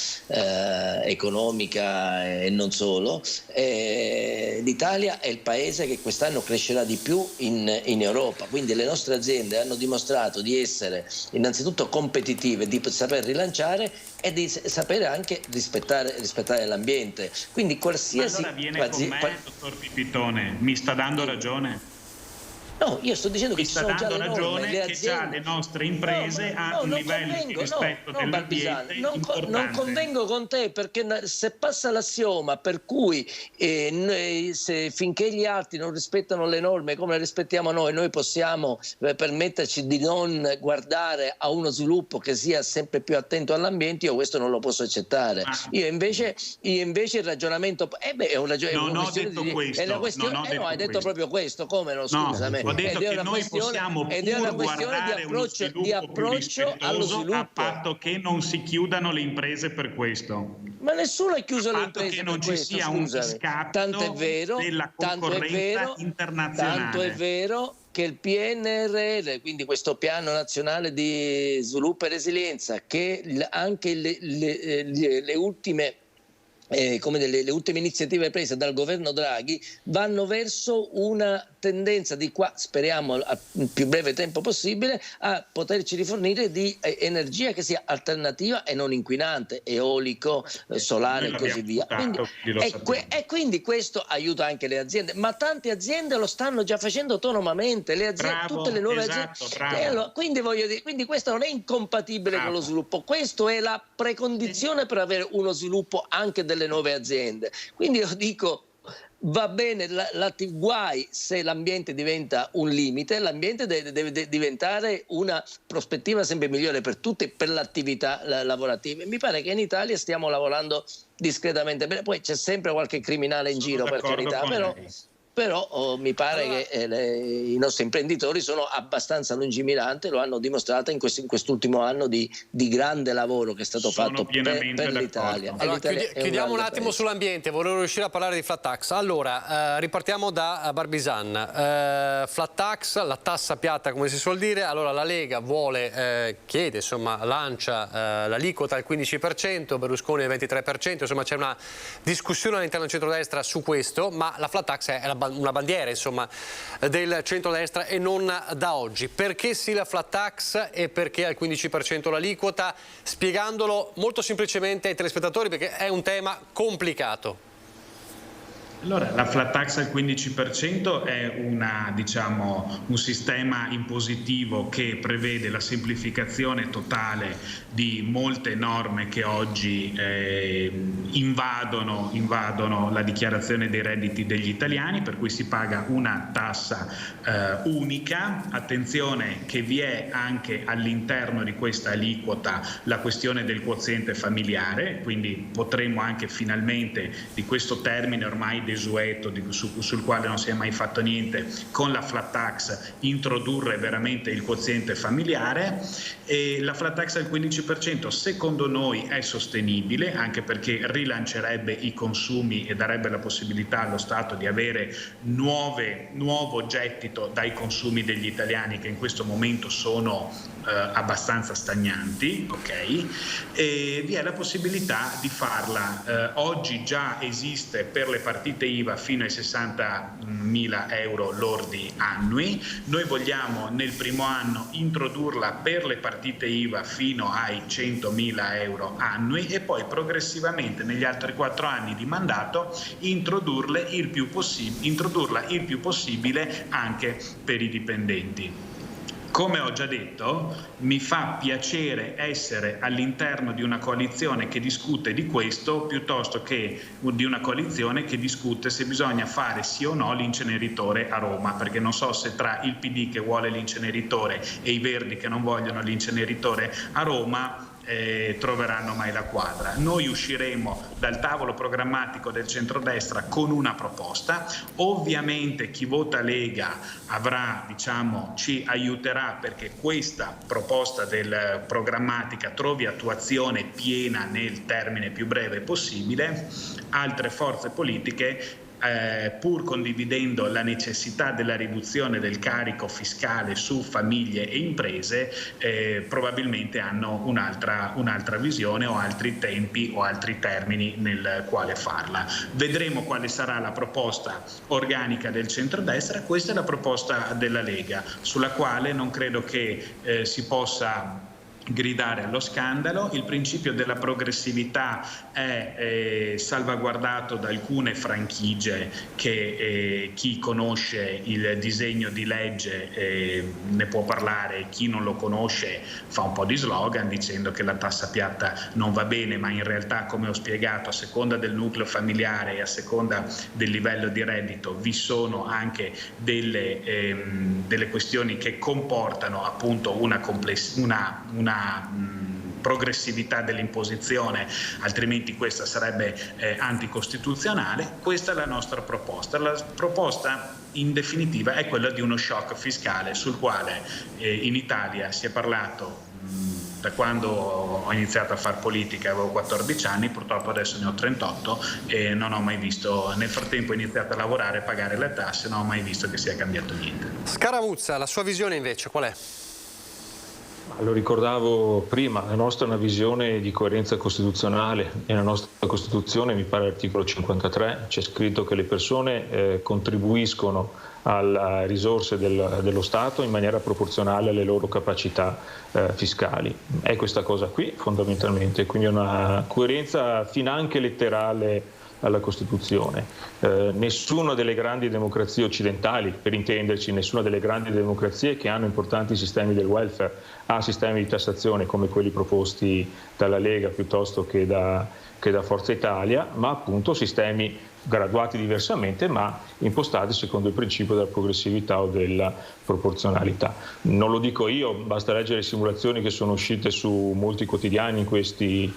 economica e non solo. l'Italia è il paese che quest'anno crescerà di più in Europa, quindi le nostre aziende hanno dimostrato di essere innanzitutto competitive, di saper rilanciare e di sapere anche rispettare l'ambiente. Quindi qualsiasi... Ma allora viene con me, dottor Pipitone, mi sta dando ragione? No, io sto dicendo che ci sono già le norme, ragione le che già le nostre imprese hanno un livello di rispetto dell'ambiente importante. Non convengo con te, perché se passa l'assioma per cui finché gli altri non rispettano le norme come le rispettiamo noi possiamo permetterci di non guardare a uno sviluppo che sia sempre più attento all'ambiente, io questo non lo posso accettare. Io invece il ragionamento è un ragionamento. Non ho detto questo. Hai detto proprio questo, come no? Scusami. Ho detto che noi possiamo pur guardare uno sviluppo allo sviluppo, a patto che non si chiudano le imprese per questo. Ma nessuno ha chiuso le imprese che non per ci questo, sia un riscatto della concorrenza internazionale. Tanto è vero che il PNRR, quindi questo piano nazionale di sviluppo e resilienza, che anche le ultime le ultime iniziative prese dal governo Draghi vanno verso una tendenza di qua, speriamo al più breve tempo possibile, a poterci rifornire di energia che sia alternativa e non inquinante, eolico, solare e così via. Quindi questo aiuta anche le aziende, ma tante aziende lo stanno già facendo autonomamente, tutte le nuove aziende. Quindi questo non è incompatibile con lo sviluppo, questo è la precondizione per avere uno sviluppo anche delle nuove aziende. Quindi io dico, va bene, guai se l'ambiente diventa un limite, l'ambiente deve diventare una prospettiva sempre migliore per tutti, per l'attività lavorativa. Mi pare che in Italia stiamo lavorando discretamente bene, poi c'è sempre qualche criminale in giro, per carità, però mi pare che i nostri imprenditori sono abbastanza lungimiranti, lo hanno dimostrato in quest'ultimo anno di grande lavoro che è stato fatto per l'Italia. Allora, chiudiamo un attimo sull'ambiente, volevo riuscire a parlare di flat tax. Allora, ripartiamo da Barbisan. Flat tax, la tassa piatta come si suol dire. Allora la Lega lancia l'aliquota al 15%, Berlusconi al 23%, insomma c'è una discussione all'interno del centrodestra su questo, ma la flat tax è una bandiera del centrodestra e non da oggi. Perché sì la flat tax e perché al 15% l'aliquota? Spiegandolo molto semplicemente ai telespettatori, perché è un tema complicato. Allora, la flat tax al 15% è un sistema impositivo che prevede la semplificazione totale di molte norme che oggi invadono la dichiarazione dei redditi degli italiani, per cui si paga una tassa unica. Attenzione che vi è anche all'interno di questa aliquota la questione del quoziente familiare, quindi potremo anche finalmente di questo termine ormai desueto sul quale non si è mai fatto niente, con la flat tax introdurre veramente il quoziente familiare. E la flat tax al 15% secondo noi è sostenibile, anche perché rilancerebbe i consumi e darebbe la possibilità allo Stato di avere nuovo gettito dai consumi degli italiani, che in questo momento sono abbastanza stagnanti, e vi è la possibilità di farla. Oggi già esiste per le partite IVA fino ai 60.000 euro lordi annui. Noi vogliamo nel primo anno introdurla per le partite IVA fino ai 100.000 euro annui e poi progressivamente negli altri 4 anni di mandato introdurla il più possibile anche per i dipendenti. Come ho già detto, mi fa piacere essere all'interno di una coalizione che discute di questo, piuttosto che di una coalizione che discute se bisogna fare sì o no l'inceneritore a Roma, perché non so se tra il PD che vuole l'inceneritore e i Verdi che non vogliono l'inceneritore a Roma troveranno mai la quadra. Noi usciremo dal tavolo programmatico del centrodestra con una proposta. Ovviamente chi vota Lega ci aiuterà perché questa proposta del programmatica trovi attuazione piena nel termine più breve possibile. Altre forze politiche pur condividendo la necessità della riduzione del carico fiscale su famiglie e imprese, probabilmente hanno un'altra visione o altri tempi o altri termini nel quale farla. Vedremo quale sarà la proposta organica del centrodestra. Questa è la proposta della Lega, sulla quale non credo che si possa gridare allo scandalo. Il principio della progressività è salvaguardato da alcune franchigie che chi conosce il disegno di legge ne può parlare, chi non lo conosce fa un po' di slogan dicendo che la tassa piatta non va bene, ma in realtà, come ho spiegato, a seconda del nucleo familiare e a seconda del livello di reddito vi sono anche delle questioni che comportano appunto una progressività dell'imposizione, altrimenti questa sarebbe anticostituzionale. Questa è la nostra proposta. La proposta in definitiva è quella di uno shock fiscale sul quale in Italia si è parlato da quando ho iniziato a fare politica, avevo 14 anni, purtroppo adesso ne ho 38 e non ho mai visto, nel frattempo ho iniziato a lavorare e pagare le tasse, non ho mai visto che sia cambiato niente. Scaramuzza, la sua visione invece qual è? Lo ricordavo prima, la nostra è una visione di coerenza costituzionale e nella nostra Costituzione, mi pare l'articolo 53, c'è scritto che le persone contribuiscono alle risorse dello Stato in maniera proporzionale alle loro capacità fiscali. È questa cosa qui fondamentalmente, quindi una coerenza finanche letterale alla Costituzione. Nessuna delle grandi democrazie occidentali, per intenderci, nessuna delle grandi democrazie che hanno importanti sistemi del welfare ha sistemi di tassazione come quelli proposti dalla Lega piuttosto che da Forza Italia, ma appunto sistemi graduati diversamente ma impostati secondo il principio della progressività o della proporzionalità. Non lo dico io, basta leggere le simulazioni che sono uscite su molti quotidiani in questi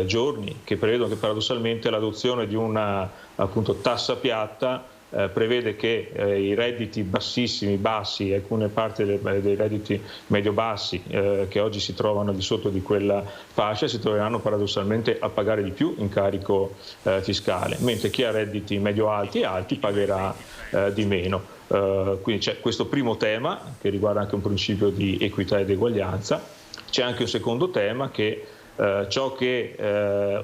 giorni, che prevedono che paradossalmente l'adozione di una appunto tassa piatta prevede che i redditi bassissimi, bassi, alcune parti dei redditi medio-bassi che oggi si trovano al di sotto di quella fascia si troveranno paradossalmente a pagare di più in carico fiscale, mentre chi ha redditi medio-alti e alti pagherà di meno. Quindi c'è questo primo tema che riguarda anche un principio di equità ed eguaglianza. C'è anche un secondo tema che ciò che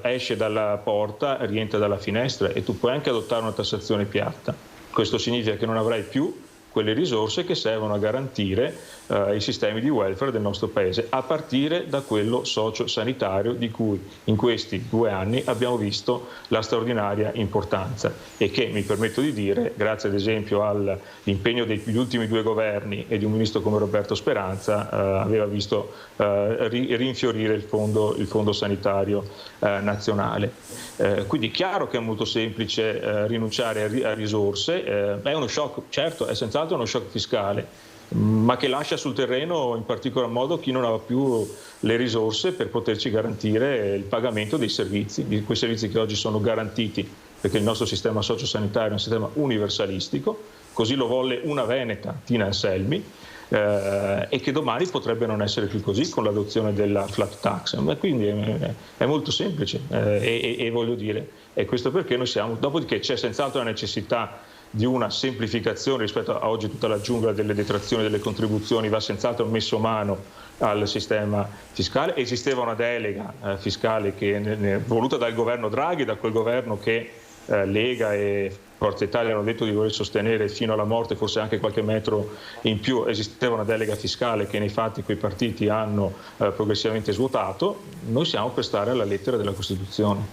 esce dalla porta rientra dalla finestra e tu puoi anche adottare una tassazione piatta. Questo significa che non avrai più quelle risorse che servono a garantire i sistemi di welfare del nostro Paese, a partire da quello socio-sanitario di cui in questi 2 anni abbiamo visto la straordinaria importanza e che, mi permetto di dire, grazie ad esempio all'impegno degli ultimi 2 governi e di un ministro come Roberto Speranza, aveva visto rinfiorire il fondo sanitario nazionale. Quindi è chiaro che è molto semplice rinunciare a risorse, è uno shock, certo, è senz'altro uno shock fiscale, ma che lascia sul terreno in particolar modo chi non ha più le risorse per poterci garantire il pagamento dei servizi, di quei servizi che oggi sono garantiti, perché il nostro sistema sociosanitario è un sistema universalistico, così lo volle una veneta, Tina Anselmi, e che domani potrebbe non essere più così con l'adozione della flat tax. Ma quindi è molto semplice e voglio dire, è questo perché noi siamo, dopodiché c'è senz'altro la necessità di una semplificazione rispetto a oggi. Tutta la giungla delle detrazioni, delle contribuzioni va senz'altro messo mano al sistema fiscale. Esisteva una delega fiscale voluta dal governo Draghi, da quel governo che Lega e Forza Italia hanno detto di voler sostenere fino alla morte, forse anche qualche metro in più. Esisteva una delega fiscale che nei fatti quei partiti hanno progressivamente svuotato. Noi siamo per stare alla lettera della Costituzione.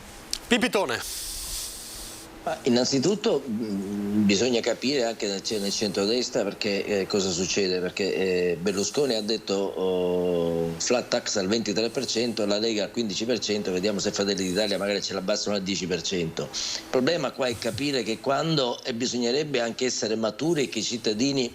Pipitone. Innanzitutto bisogna capire anche nel centrodestra perché cosa succede, perché Berlusconi ha detto flat tax al 23%, la Lega al 15%, vediamo se Fratelli d'Italia magari ce l'abbassano al 10%. Il problema qua è capire che quando, e bisognerebbe anche essere maturi e che i cittadini,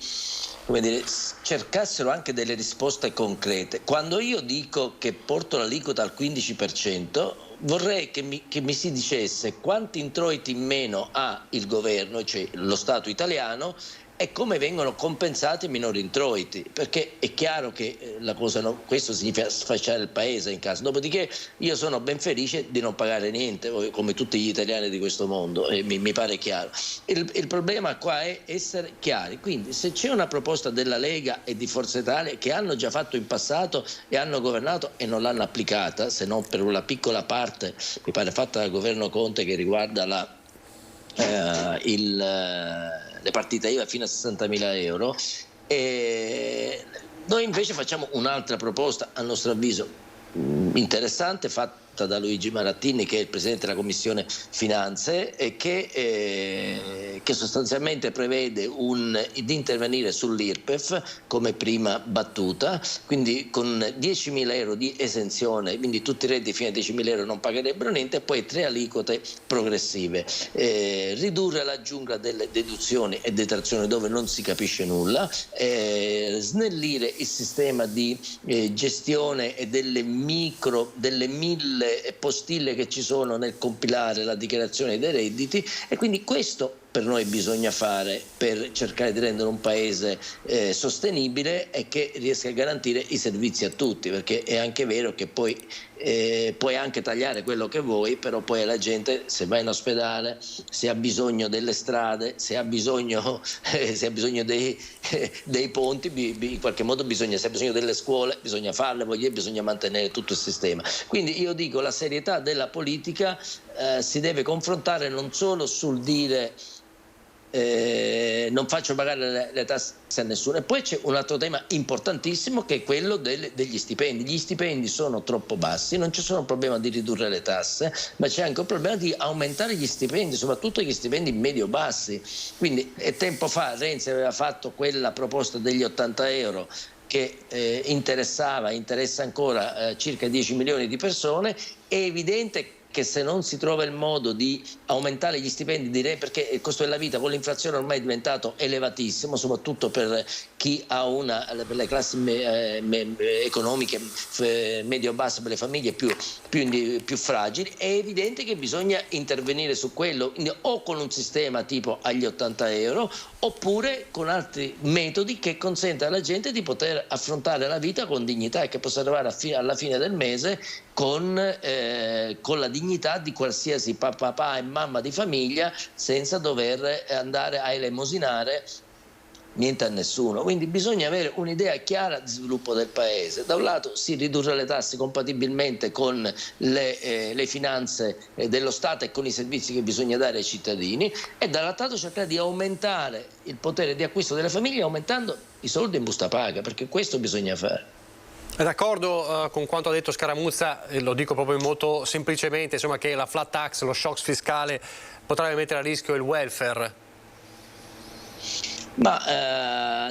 come dire, cercassero anche delle risposte concrete. Quando io dico che porto l'aliquota al 15%, vorrei che mi si dicesse quanti introiti in meno ha il governo, cioè lo Stato italiano, è come vengono compensati i minori introiti, perché è chiaro che la cosa questo significa sfasciare il paese in caso. Dopodiché io sono ben felice di non pagare niente, come tutti gli italiani di questo mondo, e mi pare chiaro. Il problema qua è essere chiari, quindi se c'è una proposta della Lega e di Forza Italia che hanno già fatto in passato e hanno governato e non l'hanno applicata, se non per una piccola parte, mi pare fatta dal governo Conte, che riguarda le partite IVA fino a 60.000 euro, e noi invece facciamo un'altra proposta, a nostro avviso interessante, fatta da Luigi Marattini, che è il Presidente della Commissione Finanze, e che sostanzialmente prevede di intervenire sull'IRPEF come prima battuta, quindi con 10.000 euro di esenzione, quindi tutti i redditi fino a 10.000 euro non pagherebbero niente, e poi 3 aliquote progressive, ridurre la giungla delle deduzioni e detrazioni dove non si capisce nulla, snellire il sistema di gestione e delle 1.000 postille che ci sono nel compilare la dichiarazione dei redditi, e quindi questo per noi bisogna fare per cercare di rendere un paese sostenibile e che riesca a garantire i servizi a tutti, perché è anche vero che poi puoi anche tagliare quello che vuoi, però poi la gente, se va in ospedale, se ha bisogno delle strade, se ha bisogno dei ponti, in qualche modo se ha bisogno delle scuole, bisogna farle, bisogna mantenere tutto il sistema. Quindi io dico, la serietà della politica si deve confrontare non solo sul dire non faccio pagare le tasse a nessuno, e poi c'è un altro tema importantissimo, che è quello degli stipendi. Gli stipendi sono troppo bassi, non c'è solo un problema di ridurre le tasse, ma c'è anche un problema di aumentare gli stipendi, soprattutto gli stipendi medio-bassi. Quindi tempo fa Renzi aveva fatto quella proposta degli 80 euro che interessa ancora circa 10 milioni di persone. È evidente che se non si trova il modo di aumentare gli stipendi, perché il costo della vita con l'inflazione ormai è diventato elevatissimo, soprattutto per chi ha per le classi economiche medio-basse, per le famiglie più fragili, è evidente che bisogna intervenire su quello, quindi o con un sistema tipo agli 80 euro, oppure con altri metodi che consenta alla gente di poter affrontare la vita con dignità e che possa arrivare alla fine del mese con la dignità di qualsiasi papà e mamma di famiglia, senza dover andare a elemosinare niente a nessuno. Quindi bisogna avere un'idea chiara di sviluppo del paese. Da un lato si ridurre le tasse compatibilmente con le finanze dello Stato e con i servizi che bisogna dare ai cittadini, e dall'altro lato cercare di aumentare il potere di acquisto delle famiglie aumentando i soldi in busta paga, perché questo bisogna fare. È d'accordo con quanto ha detto Scaramuzza, e lo dico proprio molto semplicemente, insomma, che la flat tax, lo shock fiscale potrebbe mettere a rischio il welfare? Ma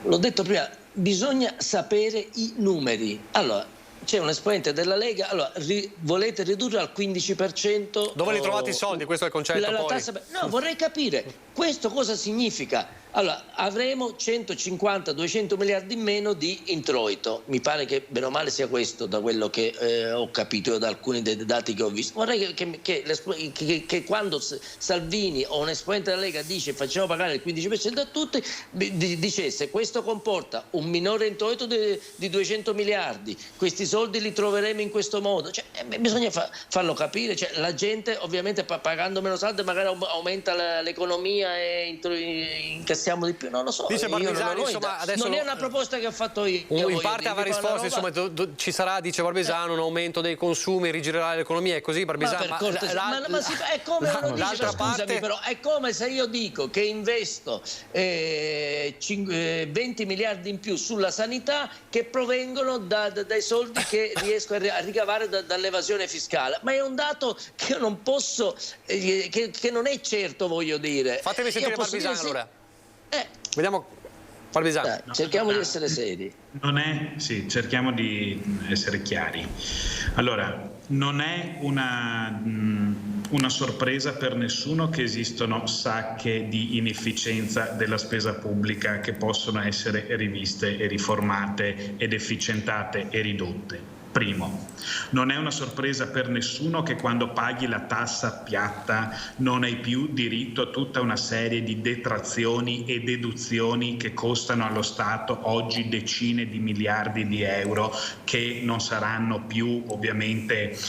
l'ho detto prima, bisogna sapere i numeri. Allora, c'è un esponente della Lega, allora volete ridurre al 15%? Dove li trovate i soldi? Questo è il concetto poi. Tassa, no, vorrei capire questo cosa significa. Allora, avremo 150-200 miliardi in meno di introito. Mi pare che bene o male sia questo, da quello che ho capito da alcuni dei dati che ho visto. Vorrei che quando Salvini o un esponente della Lega dice facciamo pagare il 15% a tutti, dicesse questo comporta un minore introito di 200 miliardi, questi soldi li troveremo in questo modo. Cioè, bisogna farlo capire. Cioè, la gente ovviamente pagando meno soldi magari aumenta l'economia e incassiamo di più, non lo so. Dice Barbesani, insomma, adesso non è una proposta che ho fatto io. In parte aveva risposto, insomma, ci sarà, dice Barbesani, un aumento dei consumi, rigirerà l'economia, è così Barbesani? Ma è come uno dice, scusami, però è come se io dico che investo 20 miliardi in più sulla sanità che provengono dai soldi che riesco a ricavare dall'evasione fiscale, ma è un dato che io non posso, che non è certo, voglio dire. Fatemi sentire Barbesani allora. Vediamo Barbesani. Cerchiamo di essere seri. Cerchiamo di essere chiari. Allora, non è una sorpresa per nessuno che esistono sacche di inefficienza della spesa pubblica che possono essere riviste e riformate ed efficientate e ridotte. Primo, non è una sorpresa per nessuno che quando paghi la tassa piatta non hai più diritto a tutta una serie di detrazioni e deduzioni che costano allo Stato oggi decine di miliardi di euro, che non saranno più ovviamente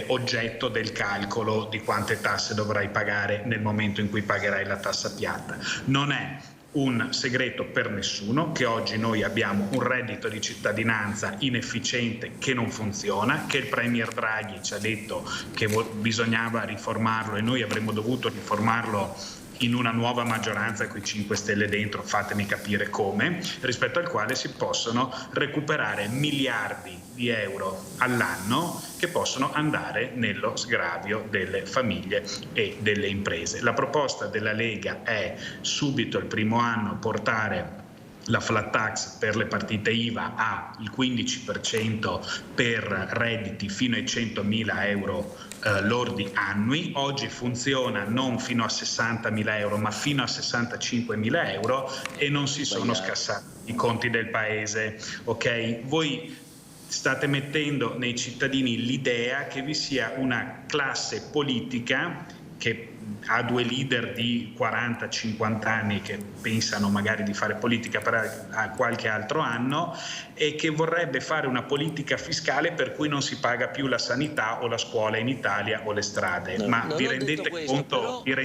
oggetto del calcolo di quante tasse dovrai pagare nel momento in cui pagherai la tassa piatta. Non è un segreto per nessuno che oggi noi abbiamo un reddito di cittadinanza inefficiente che non funziona, che il Premier Draghi ci ha detto che bisognava riformarlo e noi avremmo dovuto riformarlo in una nuova maggioranza con i 5 Stelle dentro, fatemi capire come, rispetto al quale si possono recuperare miliardi di euro all'anno che possono andare nello sgravio delle famiglie e delle imprese. La proposta della Lega è subito il primo anno portare la flat tax per le partite IVA al 15% per redditi fino ai 100.000 euro lordi annui. Oggi funziona non fino a 60.000 euro ma fino a 65.000 euro e non si sono scassati i conti del paese. Ok? Voi state mettendo nei cittadini l'idea che vi sia una classe politica che ha 2 leader di 40-50 anni che pensano magari di fare politica per qualche altro anno e che vorrebbe fare una politica fiscale per cui non si paga più la sanità o la scuola in Italia o le strade. No, ma vi rendete conto che,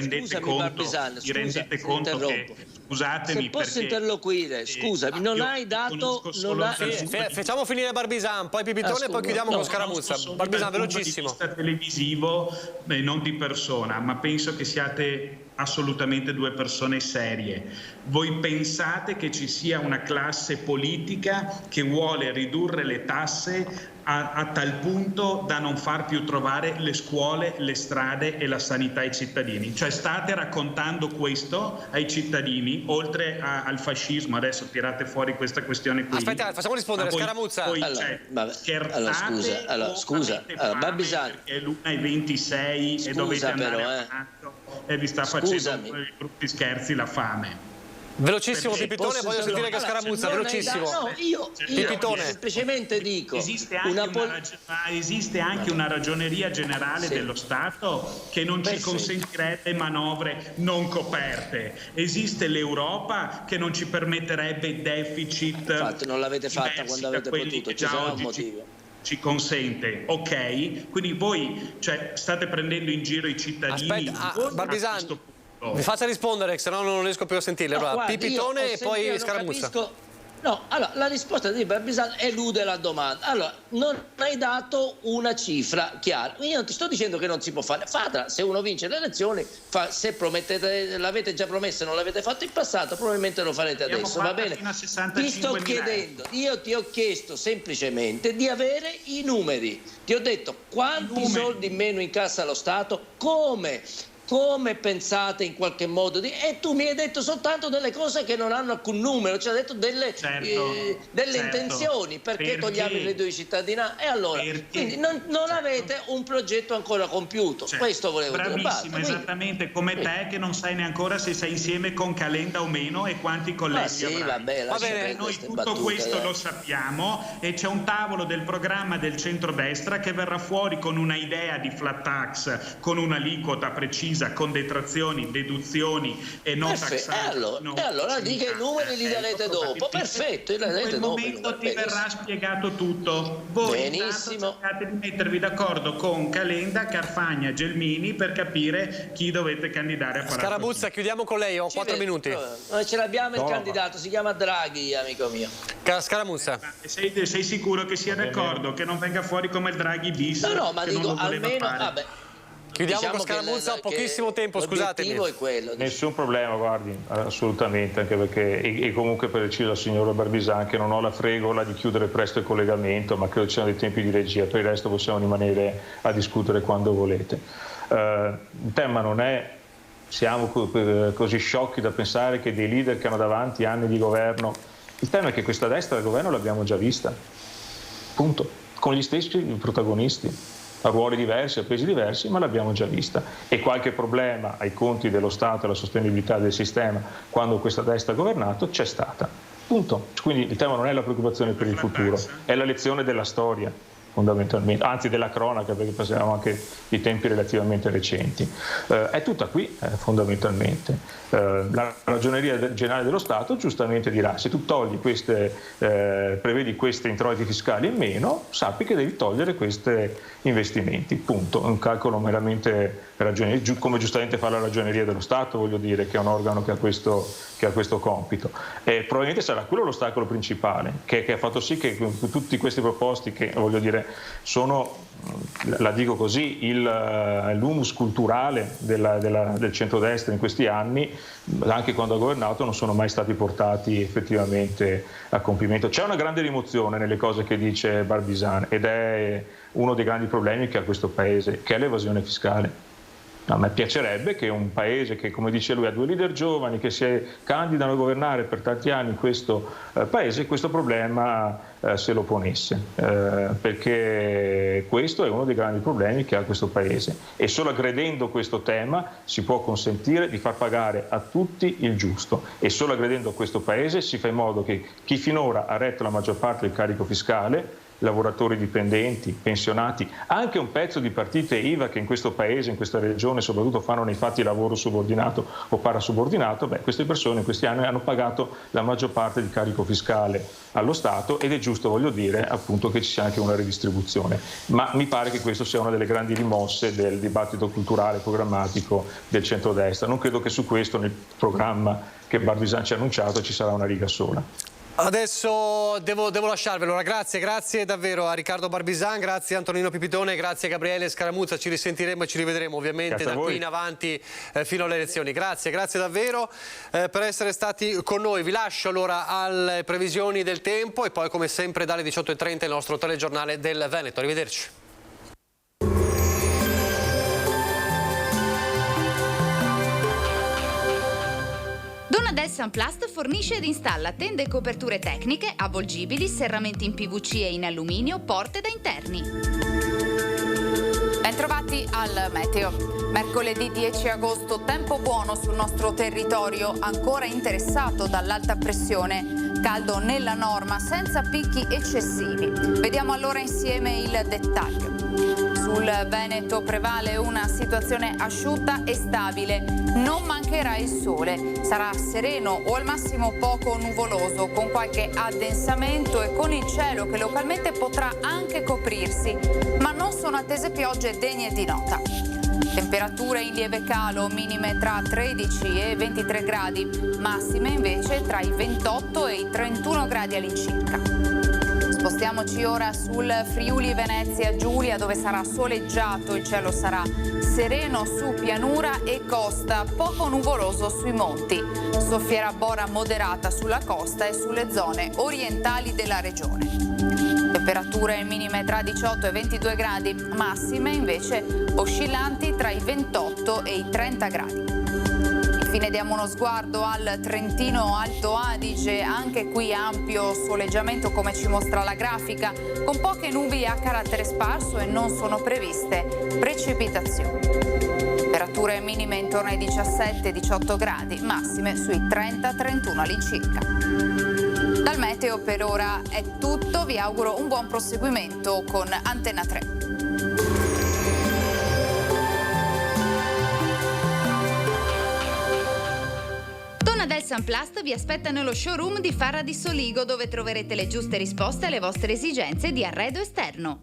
scusatemi, se posso perché, interloquire, scusami, non hai dato... Facciamo finire Barbisan, poi Pipitone e poi chiudiamo con Scaramuzza. Barbisan, velocissimo. Dal punto di vista televisivo, non di persona, ma penso che siate assolutamente 2 persone serie. Voi pensate che ci sia una classe politica che vuole ridurre le tasse a tal punto da non far più trovare le scuole, le strade e la sanità ai cittadini? Cioè state raccontando questo ai cittadini, oltre al fascismo? Adesso tirate fuori questa questione qui. Aspetta, facciamo rispondere Scaramuzza. Scusa, Barbisan, è l'1:26 e dovete andare e vi sta facendo brutti scherzi la fame. Velocissimo Pipitone, voglio sentire che Scaramuzza, velocissimo. Io semplicemente dico, esiste anche una ragioneria generale dello Stato che non ci consentirebbe manovre non coperte. Esiste l'Europa che non ci permetterebbe deficit. Infatti non l'avete fatta quando avete potuto, ci sarà un motivo. Ci consente, ok? Quindi voi state prendendo in giro i cittadini. Aspetta, Barbisan, mi faccia rispondere, se no non riesco più a sentirle. Allora, Pipitone e poi Scaramuzza. Allora, la risposta di Barbisan elude la domanda. Allora, non hai dato una cifra chiara. Io non ti sto dicendo che non si può fare. Fatela, se uno vince le elezioni, se promettete, l'avete già promesso e non l'avete fatto in passato, probabilmente lo farete adesso, va bene? Ti sto chiedendo, io ti ho chiesto semplicemente di avere i numeri. Ti ho detto quanti soldi in meno incassa lo Stato, come pensate in qualche modo e tu mi hai detto soltanto delle cose che non hanno alcun numero, ci hai detto delle intenzioni, perché togliamo il reddito di cittadinanza e allora quindi non avete un progetto ancora compiuto, questo volevo dire. Bravissimo, esattamente come te che non sai neanche ancora se sei insieme con Calenda o meno e quanti colleghi avrai. Va bene, noi tutto questo lo sappiamo e c'è un tavolo del programma del centrodestra che verrà fuori con una idea di flat tax con un'aliquota precisa, con detrazioni, deduzioni e non taxati. E allora dica i numeri li darete dopo. Perfetto, li darete dopo. In quel momento ti verrà spiegato tutto. Voi cercate di mettervi d'accordo con Calenda, Carfagna, Gelmini per capire chi dovete candidare a fare. Scaramuzza, chiudiamo con lei, ho 4 minuti. Noi ce l'abbiamo il candidato, si chiama Draghi, amico mio. Scaramuzza. Sei sicuro che sia d'accordo, che non venga fuori come il Draghi bis? No, ma dico almeno, Chiudiamo con Scaramuzza, ho pochissimo tempo, scusatemi. È quello, nessun problema, guardi, assolutamente, anche perché e comunque preciso al signor Barbisan che non ho la fregola di chiudere presto il collegamento, ma credo ci siano dei tempi di regia, per il resto possiamo rimanere a discutere quando volete. Il tema non è siamo così sciocchi da pensare che dei leader che hanno davanti anni di governo, il tema è che questa destra del governo l'abbiamo già vista, punto, con gli stessi protagonisti, a ruoli diversi, a pesi diversi, ma l'abbiamo già vista. E qualche problema ai conti dello Stato e alla sostenibilità del sistema quando questa destra ha governato c'è stata. Punto. Quindi il tema non è la preoccupazione per il futuro, è la lezione della storia. fondamentalmente, anzi della cronaca, perché passiamo anche di tempi relativamente recenti. È tutta qui fondamentalmente. La Ragioneria Generale dello Stato giustamente dirà: se tu togli prevedi questi introiti fiscali in meno, sappi che devi togliere questi investimenti, punto. È un calcolo meramente ragionevole, come giustamente fa la Ragioneria dello Stato, voglio dire, che è un organo che ha questo compito. E probabilmente sarà quello l'ostacolo principale, che ha fatto sì che tutti questi proposti, che voglio dire sono, la dico così, l'humus culturale del centrodestra in questi anni, anche quando ha governato, non sono mai stati portati effettivamente a compimento. C'è una grande rimozione nelle cose che dice Barbisán, ed è uno dei grandi problemi che ha questo Paese, che è l'evasione fiscale. A me piacerebbe che un Paese che, come dice lui, ha 2 leader giovani che si candidano a governare per tanti anni questo Paese, questo problema se lo ponesse, perché questo è uno dei grandi problemi che ha questo Paese, e solo aggredendo questo tema si può consentire di far pagare a tutti il giusto, e solo aggredendo questo Paese si fa in modo che chi finora ha retto la maggior parte del carico fiscale, lavoratori dipendenti, pensionati, anche un pezzo di partite IVA che in questo Paese, in questa regione soprattutto, fanno nei fatti lavoro subordinato o parasubordinato, queste persone in questi anni hanno pagato la maggior parte del carico fiscale allo Stato, ed è giusto, voglio dire, appunto, che ci sia anche una redistribuzione. Ma mi pare che questo sia una delle grandi rimosse del dibattito culturale programmatico del centrodestra. Non credo che su questo nel programma che Barbisán ci ha annunciato ci sarà una riga sola. Adesso devo lasciarvi. Allora, grazie davvero a Riccardo Barbisán, grazie a Antonino Pipitone, grazie a Gabriele Scaramuzza. Ci risentiremo e ci rivedremo ovviamente da qui in avanti fino alle elezioni. Grazie davvero per essere stati con noi. Vi lascio allora alle previsioni del tempo e poi, come sempre, dalle 18:30 il nostro telegiornale del Veneto. Arrivederci. Donadel Sunplast fornisce ed installa tende e coperture tecniche, avvolgibili, serramenti in PVC e in alluminio, porte da interni. Bentrovati al meteo. Mercoledì 10 agosto, tempo buono sul nostro territorio, ancora interessato dall'alta pressione. Caldo nella norma, senza picchi eccessivi. Vediamo allora insieme il dettaglio. Sul Veneto prevale una situazione asciutta e stabile. Non mancherà il sole. Sarà sereno o al massimo poco nuvoloso, con qualche addensamento e con il cielo che localmente potrà anche coprirsi, ma non sono attese piogge degne di nota. Temperature in lieve calo, minime tra 13 e 23 gradi, massime invece tra i 28 e i 31 gradi all'incirca. Spostiamoci ora sul Friuli Venezia Giulia, dove sarà soleggiato, il cielo sarà sereno su pianura e costa, poco nuvoloso sui monti. Soffierà bora moderata sulla costa e sulle zone orientali della regione. Temperature minime tra 18 e 22 gradi, massime invece oscillanti tra i 28 e i 30 gradi. Infine diamo uno sguardo al Trentino Alto Adige, anche qui ampio soleggiamento come ci mostra la grafica, con poche nubi a carattere sparso e non sono previste precipitazioni. Temperature minime intorno ai 17-18 gradi, massime sui 30-31 all'incirca. Dal meteo per ora è tutto, vi auguro un buon proseguimento con Antena 3. Donadel Sunplast vi aspetta nello showroom di Farra di Soligo, dove troverete le giuste risposte alle vostre esigenze di arredo esterno.